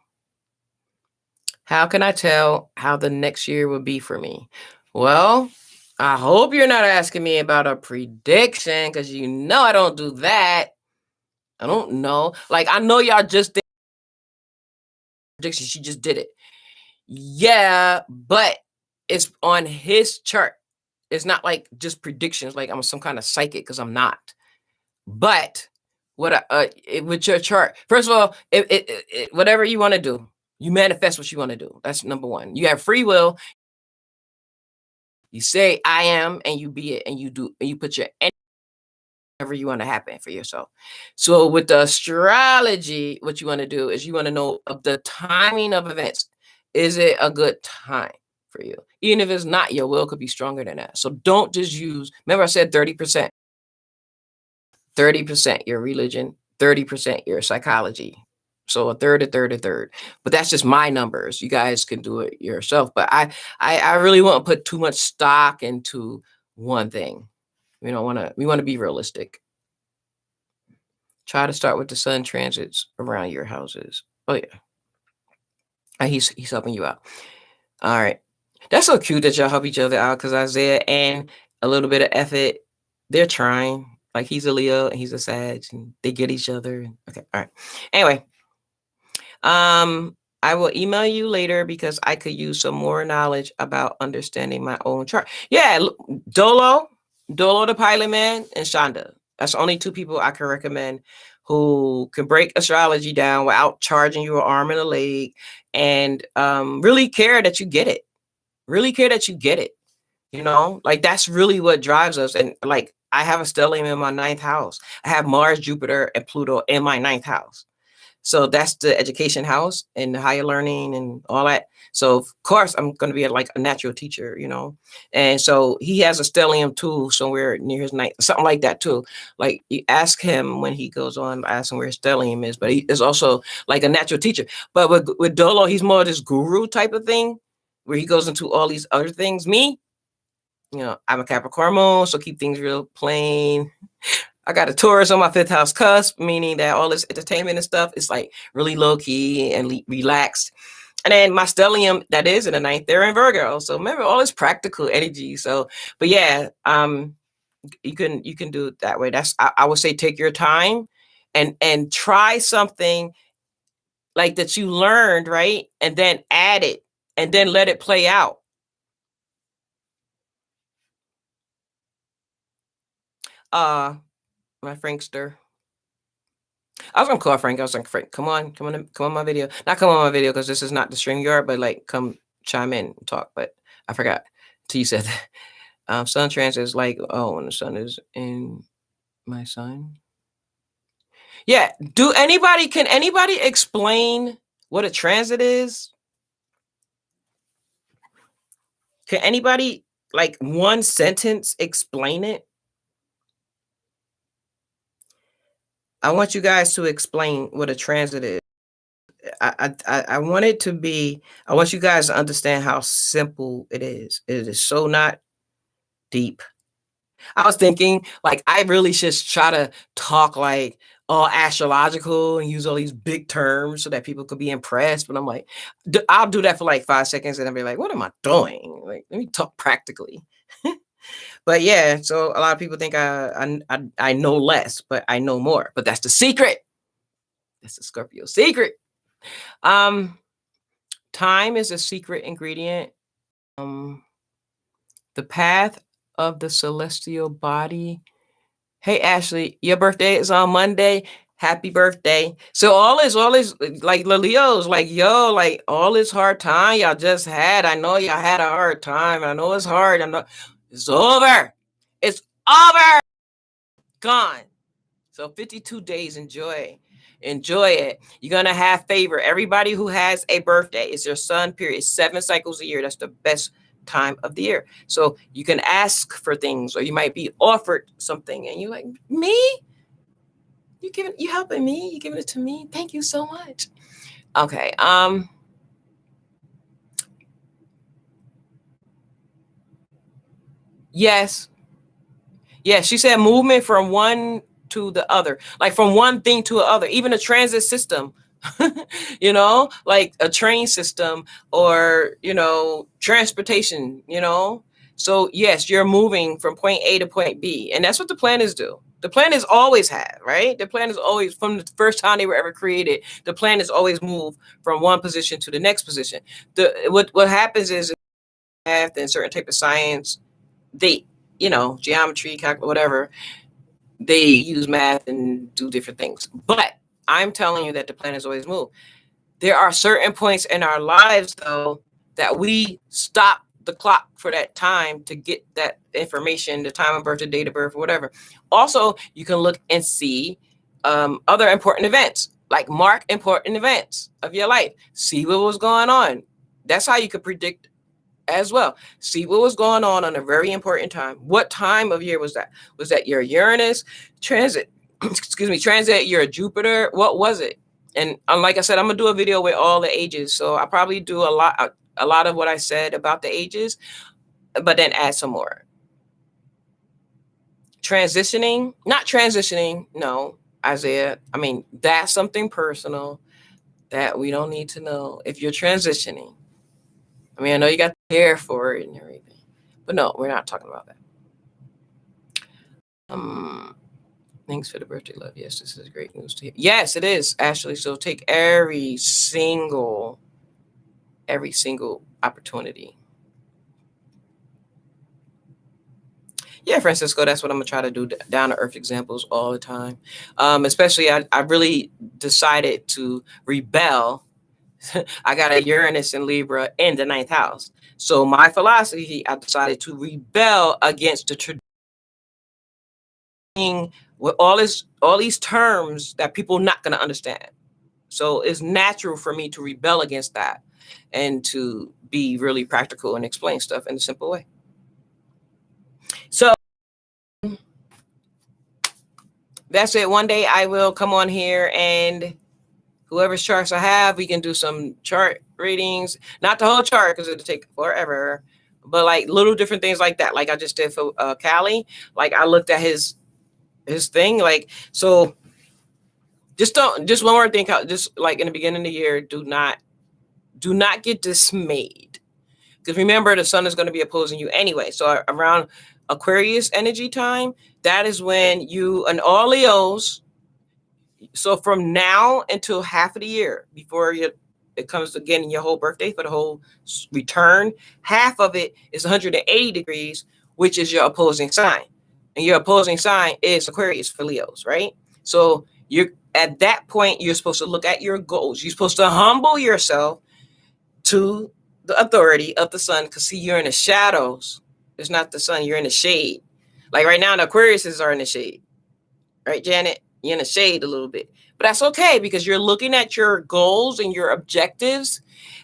How can I tell how the next year will be for me? Well, I hope you're not asking me about a prediction because you know I don't do that. I don't know. Like, I know y'all just did prediction. She just did it. Yeah, but it's on his chart. It's not like just predictions, like I'm some kind of psychic, because I'm not. But with your chart, first of all, whatever you want to do, you manifest what you want to do. That's number one. You have free will. You say I am, and you be it, and you do, and you put your whatever you want to happen for yourself. So with the astrology, what you want to do is you want to know of the timing of events. Is it a good time for you? Even if it's not, your will could be stronger than that. So don't just use, remember I said 30%. 30% your religion, 30% your psychology. So a third, a third, a third. But that's just my numbers. You guys can do it yourself. But I really won't put too much stock into one thing. We want to be realistic. Try to start with the sun transits around your houses. Oh yeah. And he's helping you out. All right. That's so cute that y'all help each other out, because Isaiah and a little bit of effort, they're trying. Like, he's a Leo and he's a Sag, and they get each other. Okay. All right. Anyway, I will email you later because I could use some more knowledge about understanding my own chart. Yeah, Dolo the Pilot Man, and Shonda. That's the only two people I can recommend who can break astrology down without charging you an arm and a leg, and really care that you get it. Really care that you get it. Like, that's really what drives us. And like, I have a stellium in my 9th house. I have Mars, Jupiter, and Pluto in my 9th house. So that's the education house and the higher learning and all that. So of course I'm going to be like a natural teacher, And so he has a stellium too, somewhere near his night, something like that too. Like, you ask him when he goes on, ask him where his stellium is, but he is also like a natural teacher. But with Dolo, he's more of this guru type of thing where he goes into all these other things. Me, I'm a Capricorn moon, so keep things real plain. I got a Taurus on my 5th house cusp, meaning that all this entertainment and stuff is like really low key and relaxed. And then my stellium that is in the 9th, they're in Virgo. So remember all this practical energy. So, but yeah, you can do it that way. I would say take your time and try something like that you learned, right? And then add it and then let it play out. My Frankster. I was gonna call Frank. I was like, Frank, come on my video. Not come on my video because this is not the StreamYard, but like, come chime in and talk. But I forgot till you said that. Sun transit is like, oh, when the sun is in my sun. Yeah. Can anybody explain what a transit is? Can anybody, like, one sentence explain it? I want you guys to explain what a transit is. I want it to be, I want you guys to understand how simple it is. It is so not deep. I was thinking, like, I really should try to talk like all astrological and use all these big terms so that people could be impressed. But I'm like, I'll do that for like 5 seconds and I'll be like, what am I doing? Like, let me talk practically. But yeah, so a lot of people think I know less, but I know more. But that's the secret. That's the Scorpio secret. Time is a secret ingredient. The path of the celestial body. Hey, Ashley, your birthday is on Monday. Happy birthday. So all this, like, Leo's like, yo, like, all this hard time y'all just had. I know y'all had a hard time. I know it's hard. I know it's over. It's over. Gone. So 52 days, enjoy it. You're going to have favor. Everybody who has a birthday, it's your sun period, 7 cycles a year. That's the best time of the year. So you can ask for things, or you might be offered something and you're like, me? You helping me? You giving it to me? Thank you so much. Okay. Yes. Yeah, she said movement from one to the other, like from one thing to the other, even a transit system, like a train system or, transportation. So, yes, you're moving from point A to point B. And that's what the planets do. The planets always have, right? The planets always, from the first time they were ever created, the planets always move from one position to the next position. What happens is math and certain type of science, they, geometry, whatever, they use math and do different things. But I'm telling you that the planets always move. There are certain points in our lives, though, that we stop the clock for that time to get that information, the time of birth, the date of birth, or whatever. Also, you can look and see other important events, like mark important events of your life. See what was going on. That's how you could predict as well. See what was going on a very important time. What time of year was that? Was that your Uranus transit? Excuse me, transit your Jupiter? What was it? And like I said, I'm gonna do a video with all the ages. So I probably do a lot of what I said about the ages, but then add some more. Transitioning, not transitioning, no, Isaiah. I mean, that's something personal that we don't need to know. If you're transitioning, I mean, I know you got the hair for it and everything, but no, we're not talking about that. Thanks for the birthday love. Yes, this is great news to hear. Yes, it is, Ashley. So take every single opportunity. Yeah, Francisco, that's what I'm gonna try to do. Down to earth examples all the time. Especially, I really decided to rebel. I got a Uranus in Libra in the 9th house. So my philosophy, I decided to rebel against the tradition with all these terms that people are not going to understand. So it's natural for me to rebel against that and to be really practical and explain stuff in a simple way. So that's it. One day I will come on here and whoever's charts I have, we can do some chart readings. Not the whole chart because it'll take forever, but like little different things like that. Like I just did for Callie. Like I looked at his thing. Like, so just one more thing. Just like in the beginning of the year, do not get dismayed. Because remember, the sun is going to be opposing you anyway. So around Aquarius energy time, that is when you and all Leos. So from now until half of the year before it comes again in your whole birthday for the whole return, half of it is 180 degrees, which is your opposing sign. And your opposing sign is Aquarius for Leos, right? So you're at that point, you're supposed to look at your goals. You're supposed to humble yourself to the authority of the sun, because see, you're in the shadows. It's not the sun, you're in the shade. Like right now, the Aquariuses are in the shade. Right, Janet? You're in the shade a little bit. But that's okay because you're looking at your goals and your objectives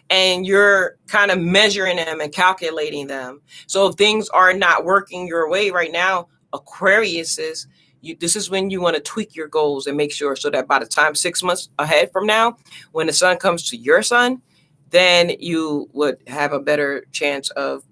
and you're kind of measuring them and calculating them. So if things are not working your way right now, Aquariuses, this is when you want to tweak your goals and make sure so that by the time 6 months ahead from now, when the sun comes to your sun, then you would have a better chance of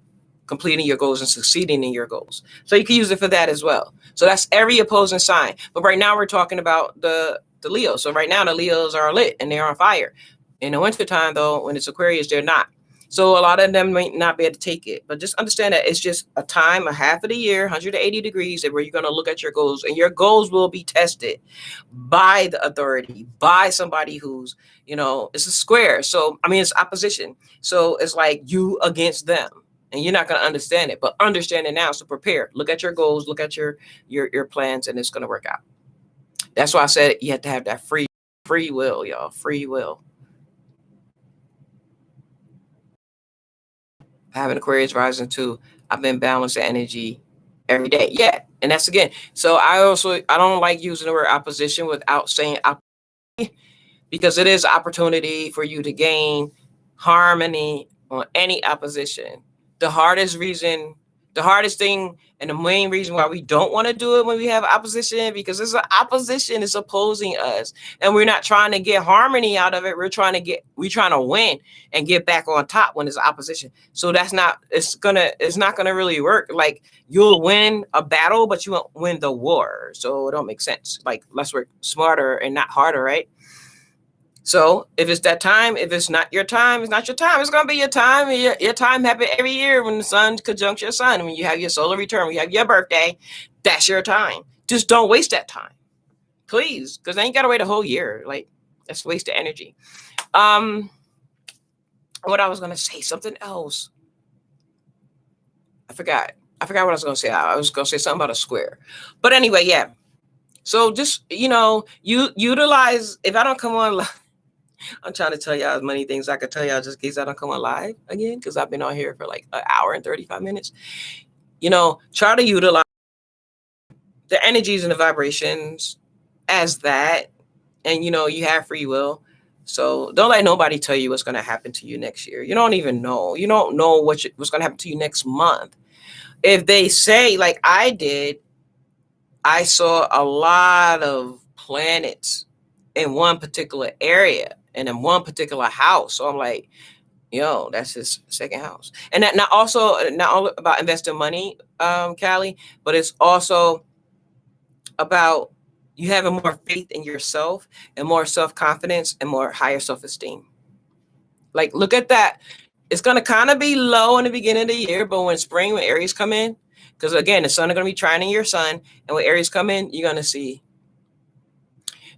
completing your goals and succeeding in your goals. So you can use it for that as well. So that's every opposing sign. But right now we're talking about the Leos. So right now the Leos are lit and they're on fire. In the wintertime, though, when it's Aquarius, they're not. So a lot of them might not be able to take it. But just understand that it's just a time, a half of the year, 180 degrees, where you're going to look at your goals. And your goals will be tested by the authority, by somebody who's, it's a square. So, I mean, it's opposition. So it's like you against them. And you're not going to understand it, but understand it now. So prepare. Look at your goals. Look at your plans, and it's going to work out. That's why I said you have to have that free will, y'all. Free will. Having Aquarius rising too, I've been balancing energy every day. Yeah, and that's again. So I don't like using the word opposition without saying opportunity, because it is opportunity for you to gain harmony on any opposition. The hardest reason The hardest thing and the main reason why we don't want to do it when we have opposition, because it's an opposition is opposing us, and we're not trying to get harmony out of it. We're trying to win and get back on top when there's opposition. So it's not gonna really work. Like, you'll win a battle, but you won't win the war. So it don't make sense. Like, let's work smarter and not harder, right? So if it's that time, if it's not your time, it's not your time. It's going to be your time. Your time happens every year when the sun conjuncts your sun. When you have your solar return, when you have your birthday, that's your time. Just don't waste that time, please, because then you got to wait a whole year. Like, that's wasted energy. What I was going to say, something else. I forgot what I was going to say. I was going to say something about a square. But anyway, yeah. So just, you utilize, if I don't come on, I'm trying to tell y'all as many things I could tell y'all just in case I don't come on live again, because I've been on here for like an hour and 35 minutes. Try to utilize the energies and the vibrations as that. And, you have free will. So don't let nobody tell you what's going to happen to you next year. You don't even know. You don't know what's going to happen to you next month. If they say, like I did, I saw a lot of planets in one particular area and in one particular house. So I'm like, that's his second house. And that not all about investing money, Callie, but it's also about you having more faith in yourself and more self-confidence and more higher self-esteem. Like, look at that. It's going to kind of be low in the beginning of the year, but when Aries come in, because again, the sun is going to be trining your sun, and when Aries come in, you're going to see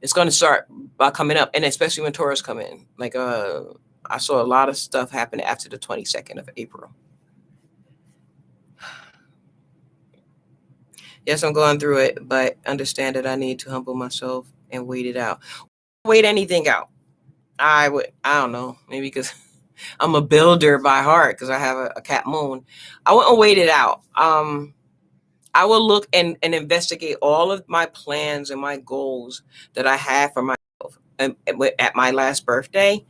it's going to start by coming up, and especially when Taurus come in. Like, I saw a lot of stuff happen after the 22nd of April. Yes, I'm going through it, but understand that I need to humble myself and wait it out. Wait anything out. I don't know, maybe because I'm a builder by heart, because I have a cat moon. I wouldn't wait it out. I will look and investigate all of my plans and my goals that I have for myself at my last birthday.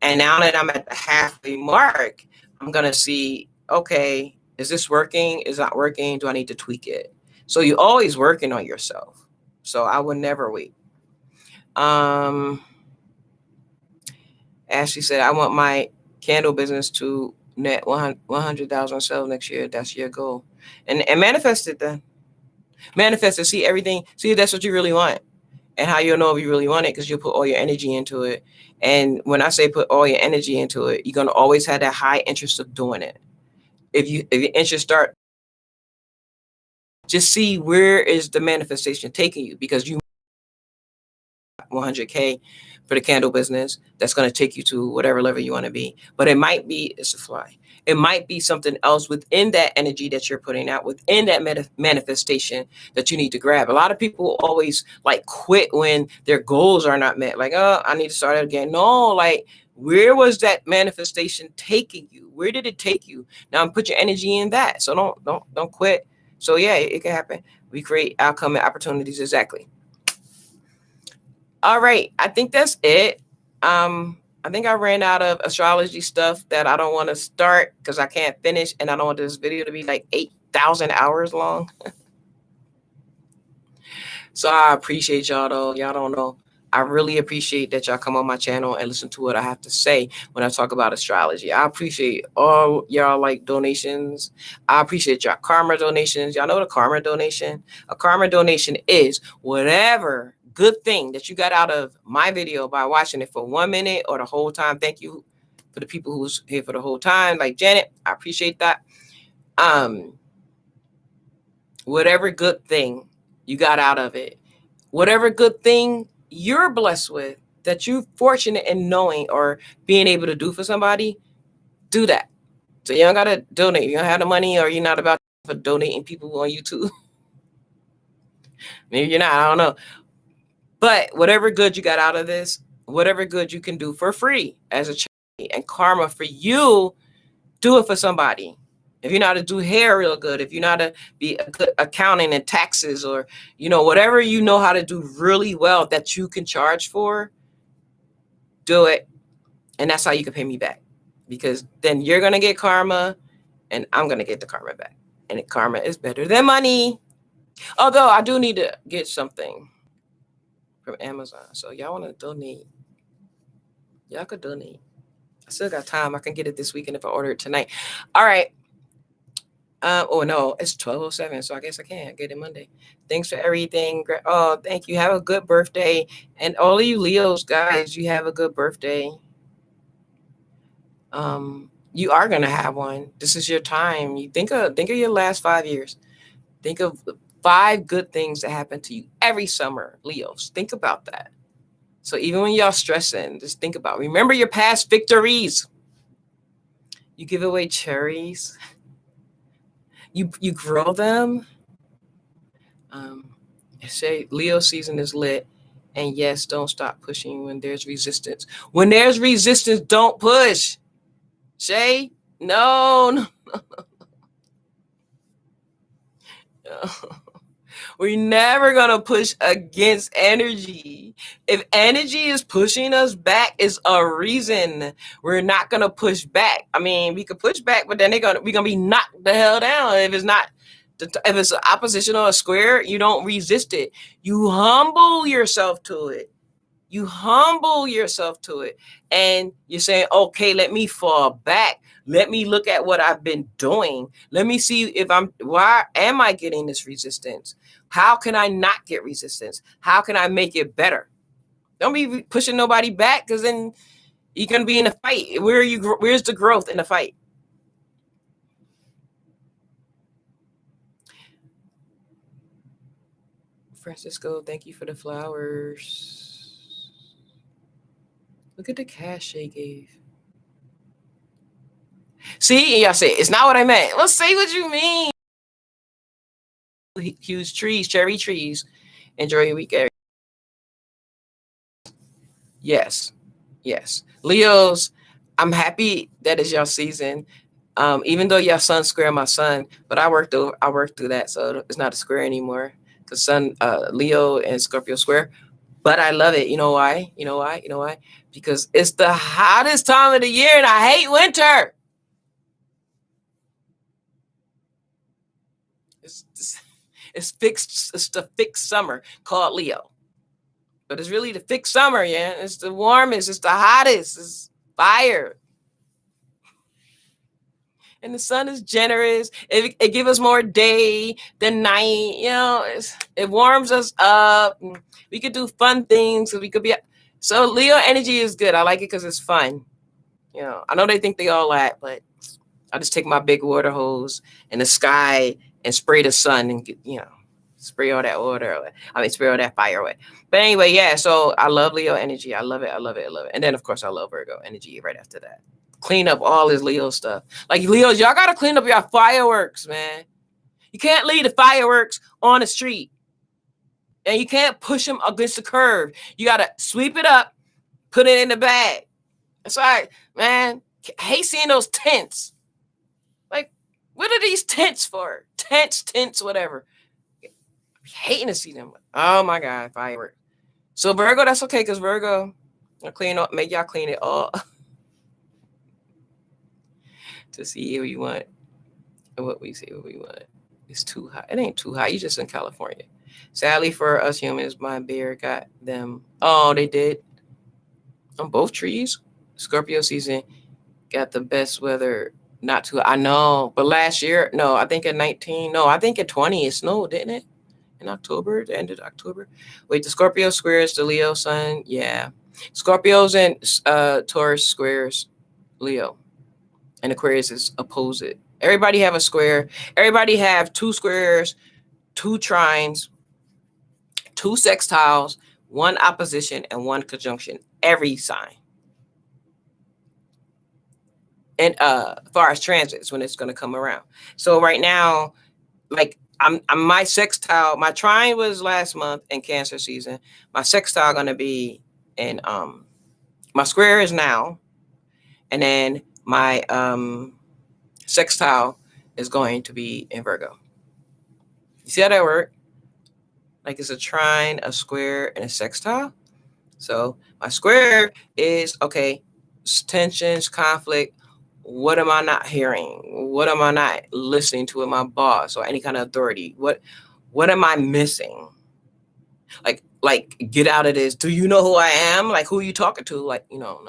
And now that I'm at the halfway mark, I'm going to see, okay, is this working? Is it not working? Do I need to tweak it? So you're always working on yourself. So I would never wait. Ashley said, I want my candle business to net 100,000 sales next year. That's your goal. And manifest it then. Manifest it. See everything. See if that's what you really want. And how you'll know if you really want it, because you'll put all your energy into it. And when I say put all your energy into it, you're going to always have that high interest of doing it. If your interest start, just see where is the manifestation taking you, because you 100K for the candle business. That's going to take you to whatever level you want to be. But it might be, it's a fly. It might be something else within that energy that you're putting out, within that manifestation that you need to grab. A lot of people always like quit when their goals are not met. Like, oh, I need to start it again. No, like, where was that manifestation taking you? Where did it take you? Now put your energy in that. So don't quit. So yeah, it can happen. We create outcome and opportunities. Exactly. All right. I think that's it. I think I ran out of astrology stuff that I don't want to start because I can't finish, and I don't want this video to be like 8,000 hours long. So I appreciate y'all, though. Y'all don't know. I really appreciate that y'all come on my channel and listen to what I have to say when I talk about astrology. I appreciate all y'all like donations. I appreciate y'all karma donations. Y'all know what a karma donation? A karma donation is whatever good thing that you got out of my video by watching it for 1 minute or the whole time. Thank you for the people who's here for the whole time. Like Janet, I appreciate that. Whatever good thing you got out of it, whatever good thing you're blessed with that you're fortunate in knowing or being able to do for somebody, do that. So you don't got to donate. You don't have the money, or you're not about for donating people on YouTube. Maybe you're not, I don't know. But whatever good you got out of this, whatever good you can do for free as a charity and karma for you, do it for somebody. If you know how to do hair real good, if you know how to be a good accounting and taxes, or, whatever you know how to do really well that you can charge for, do it. And that's how you can pay me back, because then you're going to get karma and I'm going to get the karma back. And karma is better than money. Although I do need to get something from Amazon. So y'all want to donate? Y'all could donate. I still got time. I can get it this weekend if I order it tonight. All right. Oh no, it's 12:07, so I guess I can't get it Monday. Thanks for everything. Oh, thank you. Have a good birthday. And all of you Leos, guys, you have a good birthday. You are gonna have one. This is your time. You think of your last 5 years. Think of 5 good things that happen to you every summer, Leos. Think about that. So even when y'all stressing, just think about, remember your past victories. You give away cherries. You grow them. Say Leo season is lit. And yes, don't stop pushing when there's resistance. When there's resistance, don't push. Shay, no. We're never going to push against energy. If energy is pushing us back, it's a reason. We're not going to push back. I mean, we could push back, but then we're going to be knocked the hell down. If it's an opposition or a square, you don't resist it. You humble yourself to it. You humble yourself to it. And you're saying, okay, let me fall back. Let me look at what I've been doing. Let me see why am I getting this resistance? How can I not get resistance? How can I make it better? Don't be pushing nobody back, because then you're going to be in a fight. Where's the growth in the fight? Francisco, thank you for the flowers. Look at the cash Shay gave. See, y'all say it's not what I meant. Well, say what you mean. Huge trees, cherry trees. Enjoy your weekend. Yes. Leos, I'm happy that is your season. Even though your sun square my sun, but I worked through that, so it's not a square anymore. Because sun, Leo and Scorpio square. But I love it. You know why? Because it's the hottest time of the year, and I hate winter. It's fixed. It's the fixed summer called Leo. But it's really the fixed summer, yeah. It's the warmest. It's the hottest. It's fire. And the sun is generous. It gives us more day than night. It warms us up. We could do fun things. We could be. So Leo energy is good. I like it because it's fun. I know they think they all that, but I just take my big water hose in the sky and spray the sun and spray all that water away. Spray all that fire away. But anyway, yeah. So I love Leo energy. I love it. And then of course I love Virgo energy right after that. Clean up all his Leo stuff. Like Leos, y'all gotta clean up your fireworks, man. You can't leave the fireworks on the street. And you can't push them against the curb. You gotta sweep it up, put it in the bag. That's right, man. I hate seeing those tents. Like, what are these tents for? Tents, whatever. I'm hating to see them. Oh my God, fireworks. So Virgo, that's okay, because Virgo, I'll clean up, make y'all clean it all to see what you want. What we want. It's too hot. It ain't too hot. You just in California. Sadly for us humans, my bear got them. Oh, they did. On both trees. Scorpio season got the best weather. Not too. I know, but last year, no. I think in 19. No, I think in 20 it snowed, didn't it? In October, the end of October. Wait, the Scorpio squares the Leo sun. Yeah, Scorpios and Taurus squares Leo, and Aquarius is opposite. Everybody have a square. Everybody have 2 squares, 2 trines, 2 sextiles, 1 opposition, and 1 conjunction. Every sign. And as far as transits, when it's going to come around. So right now, like I'm my sextile, my trine was last month in Cancer season. My sextile going to be in my square is now, and then my sextile is going to be in Virgo. You see how that works? Like it's a trine, a square, and a sextile. So my square is okay, tensions, conflict, What am I not hearing? What am I not listening to with my boss or any kind of authority? What am I missing? Like get out of this. Do you know who I am? Like, who are you talking to? Like, no.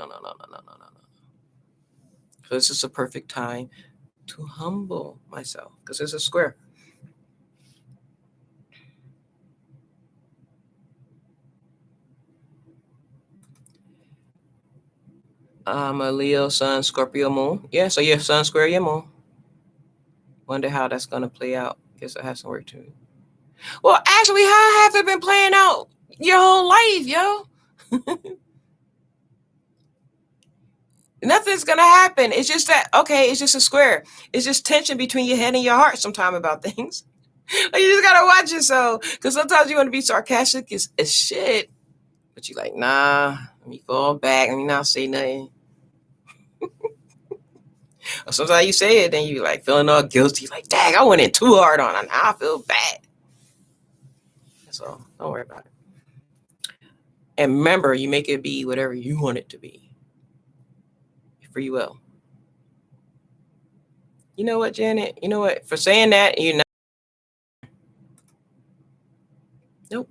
So this is a perfect time to humble myself because it's a square. I'm a Leo sun, Scorpio moon. Yeah, so your sun square your moon. Wonder how that's gonna play out. Guess I have some work to do. Well, actually, how have it been playing out your whole life, yo? Nothing's gonna happen. It's just that, okay, it's just a square. It's just tension between your head and your heart sometime about things. Like, you just gotta watch yourself. Because sometimes you want to be sarcastic as shit. But you like, nah, let me fall back, let me not say nothing. Or sometimes you say it, then you like feeling all guilty, like, dang, I went in too hard on it. Now I feel bad. So don't worry about it. And remember, you make it be whatever you want it to be. Free will. You know what, Janet? You know what? For saying that, you're not. Nope.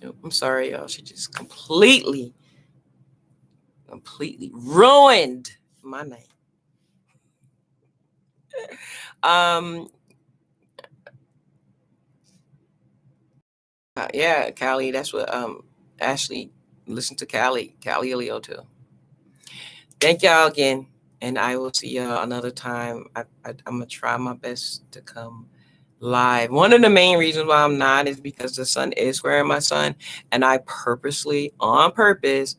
Nope. I'm sorry, y'all. She just completely ruined my night. Yeah, Callie. That's what Ashley. Listen to Callie Leo too. Thank y'all again, and I will see y'all another time. I'm gonna try my best to come live. One of the main reasons why I'm not is because the sun is squaring my sun, and I purposely, on purpose,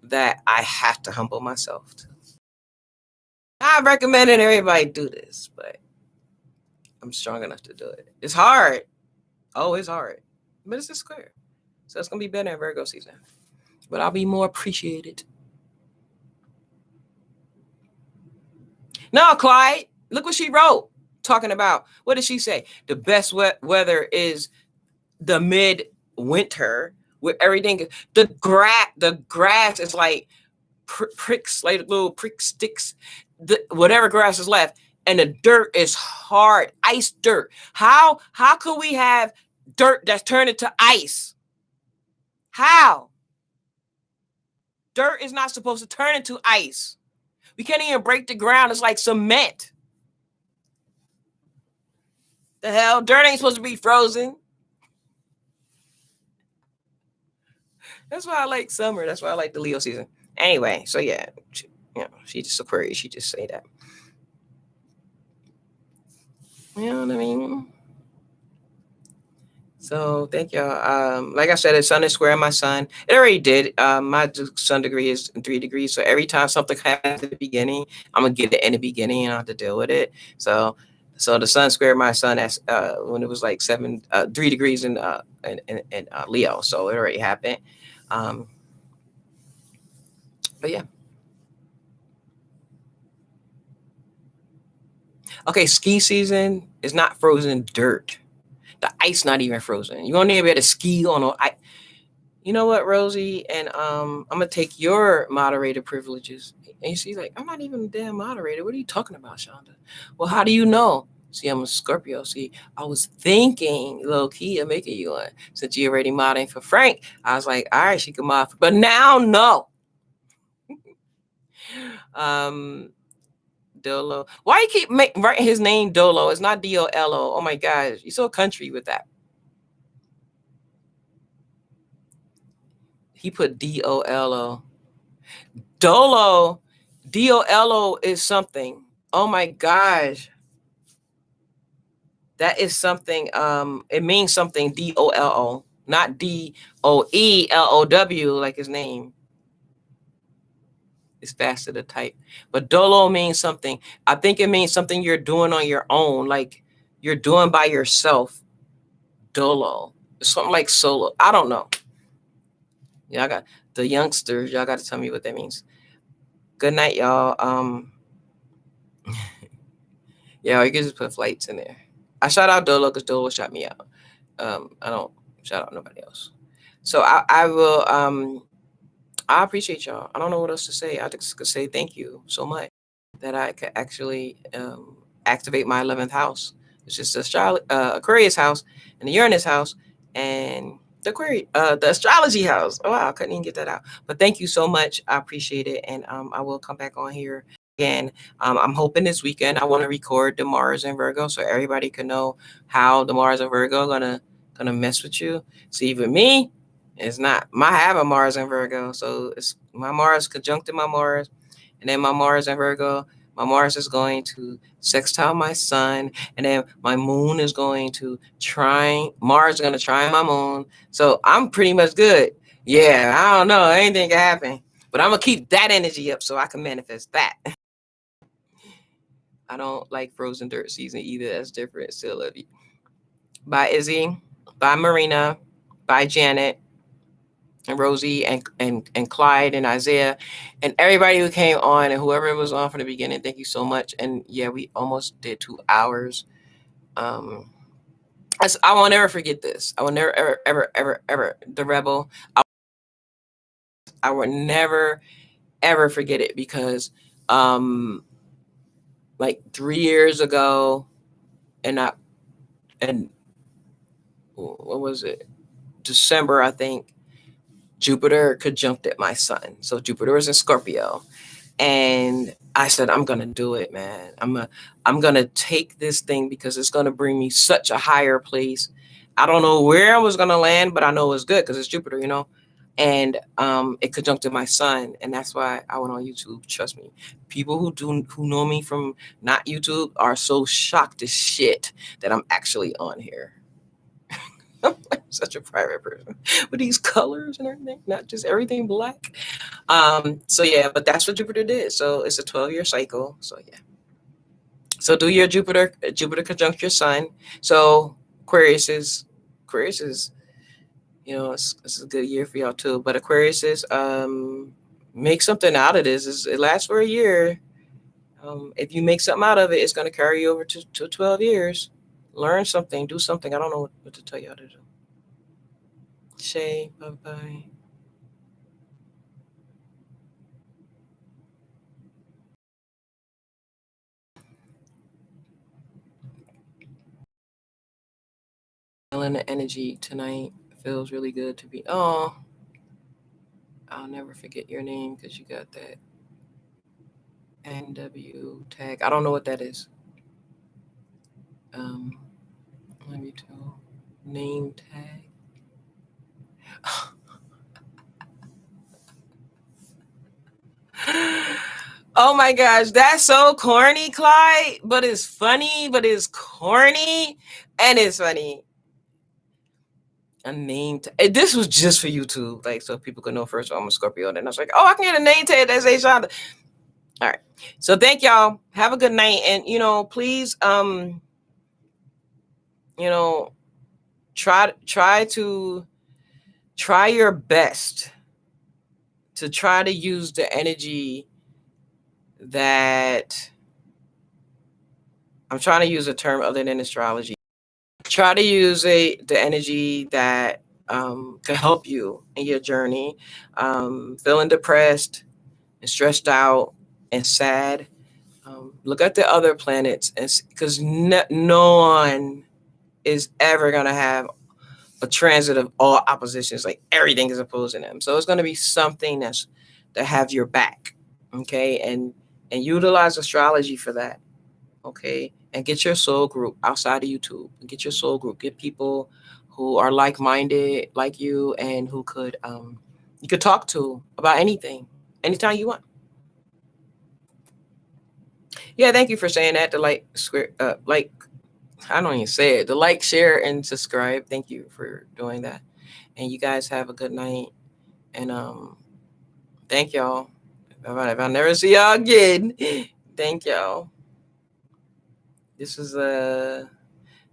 that I have to humble myself to. I'm recommending everybody do this, but I'm strong enough to do it. It's hard. Oh, it's hard, but it's a square, so it's gonna be better in Virgo season. But I'll be more appreciated. No, Clyde, look what she wrote. Talking about, what did she say? The best weather is the mid-winter with everything. The grass is like pricks, like little prick sticks. Whatever grass is left, and the dirt is hard, ice dirt. How could we have dirt that's turned into ice? How? Dirt is not supposed to turn into ice. We can't even break the ground. It's like cement. The hell? Dirt ain't supposed to be frozen. That's why I like summer. That's why I like the Leo season. Anyway, so yeah, she's just Aquarius. She just say that. You know what I mean? So thank y'all. Like I said, the sun is square my sun. It already did. My sun degree is 3 degrees. So every time something happens at the beginning, I'm gonna get it in the beginning and I have to deal with it. So the sun squared my sun as when it was like 3 degrees in Leo. So it already happened. But yeah. Okay, ski season is not frozen dirt. The ice not even frozen. You won't even be able to ski on no ice. You know what, Rosie? And I'm gonna take your moderator privileges. And she's like, I'm not even a damn moderator. What are you talking about, Shonda? Well, how do you know? See, I'm a Scorpio. See, I was thinking low key of making you one. Since you already modding for Frank, I was like, all right, she can mod. But now, no. Dolo. Why you keep writing his name Dolo? It's not Dolo. Oh my gosh, you're so country with that. He put Dolo. Dolo. Dolo is something. Oh my gosh. That is something. It means something. Dolo, not Doellow, like his name. It's faster to type. But Dolo means something. I think it means something you're doing on your own, like you're doing by yourself. Dolo. Something like solo. I don't know. Yeah, I got the youngsters. Y'all got to tell me what that means. Good night, y'all. Yeah, you can just put flights in there. I shout out Dolo because Dolo shot me out. I don't shout out nobody else. So I will I appreciate y'all. I don't know what else to say. I just could say thank you so much that I could actually activate my 11th house. It's just Aquarius house and the Uranus house and the astrology house. Oh, wow, I couldn't even get that out. But thank you so much. I appreciate it. And I will come back on here again. I'm hoping this weekend I want to record the Mars and Virgo so everybody can know how the Mars and Virgo gonna mess with you. See, even me, it's not. I have a Mars in Virgo, so it's my Mars conjuncted my Mars, and then my Mars in Virgo. My Mars is going to sextile my Sun, and then my Moon is going to try. Mars is going to try my Moon, so I'm pretty much good. Yeah, I don't know. Anything can happen, but I'm gonna keep that energy up so I can manifest that. I don't like Frozen Dirt season either. That's different. Still love you. Bye, Izzy. Bye, Marina. Bye, Janet and Rosie and Clyde and Isaiah and everybody who came on and whoever was on from the beginning. Thank you so much. And yeah, we almost did 2 hours. I will never forget this. I will never, ever, ever, ever, ever. The Rebel. I will never, ever forget it because, like 3 years ago, and what was it? December, I think. Jupiter conjuncted my Sun. So Jupiter was in Scorpio. And I said, I'm gonna do it, man. I'm gonna take this thing because it's gonna bring me such a higher place. I don't know where I was gonna land, but I know it's good because it's Jupiter, you know. And it conjuncted my Sun, and that's why I went on YouTube. Trust me, people who know me from not YouTube are so shocked as shit that I'm actually on here. I'm such a private person with these colors and everything, not just everything black. So yeah, but that's what Jupiter did. So it's a 12-year cycle. So yeah. So do your Jupiter conjunct your Sun. So Aquarius is, it's a good year for y'all too. But Aquarius is make something out of this. It lasts for a year. If you make something out of it, it's gonna carry you over to 12 years. Learn something, do something. I don't know what to tell y'all to do. Shay, bye bye. Feeling the energy tonight feels really good to be. Oh, I'll never forget your name because you got that NW tag. I don't know what that is. Um, let me tell. Name tag. Oh my gosh, that's so corny, Clyde. But it's funny, but it's corny, and it's funny. A name tag. This was just for YouTube, like so people could know first I'm a Scorpio. And then I was like, oh, I can get a name tag that says Shonda. All right. So thank y'all. Have a good night. And please you know, try your best to try to use the energy that I'm trying to use a term other than astrology. Try to use the energy that can help you in your journey. Feeling depressed and stressed out and sad. Look at the other planets, because no one is ever gonna have a transit of all oppositions. Like everything is opposing them. So it's going to be something that have your back. Okay. And utilize astrology for that. Okay. And get your soul group outside of YouTube. Get your soul group. Get people who are like-minded like you and who you could talk to about anything, anytime you want. Yeah, thank you for saying that. I don't even say it. To like, share, and subscribe. Thank you for doing that. And you guys have a good night. And thank y'all. If I never see y'all again, thank y'all. This is a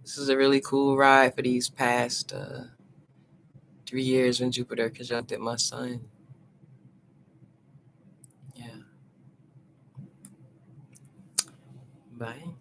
really cool ride for these past 3 years when Jupiter conjuncted my Sun. Yeah. Bye.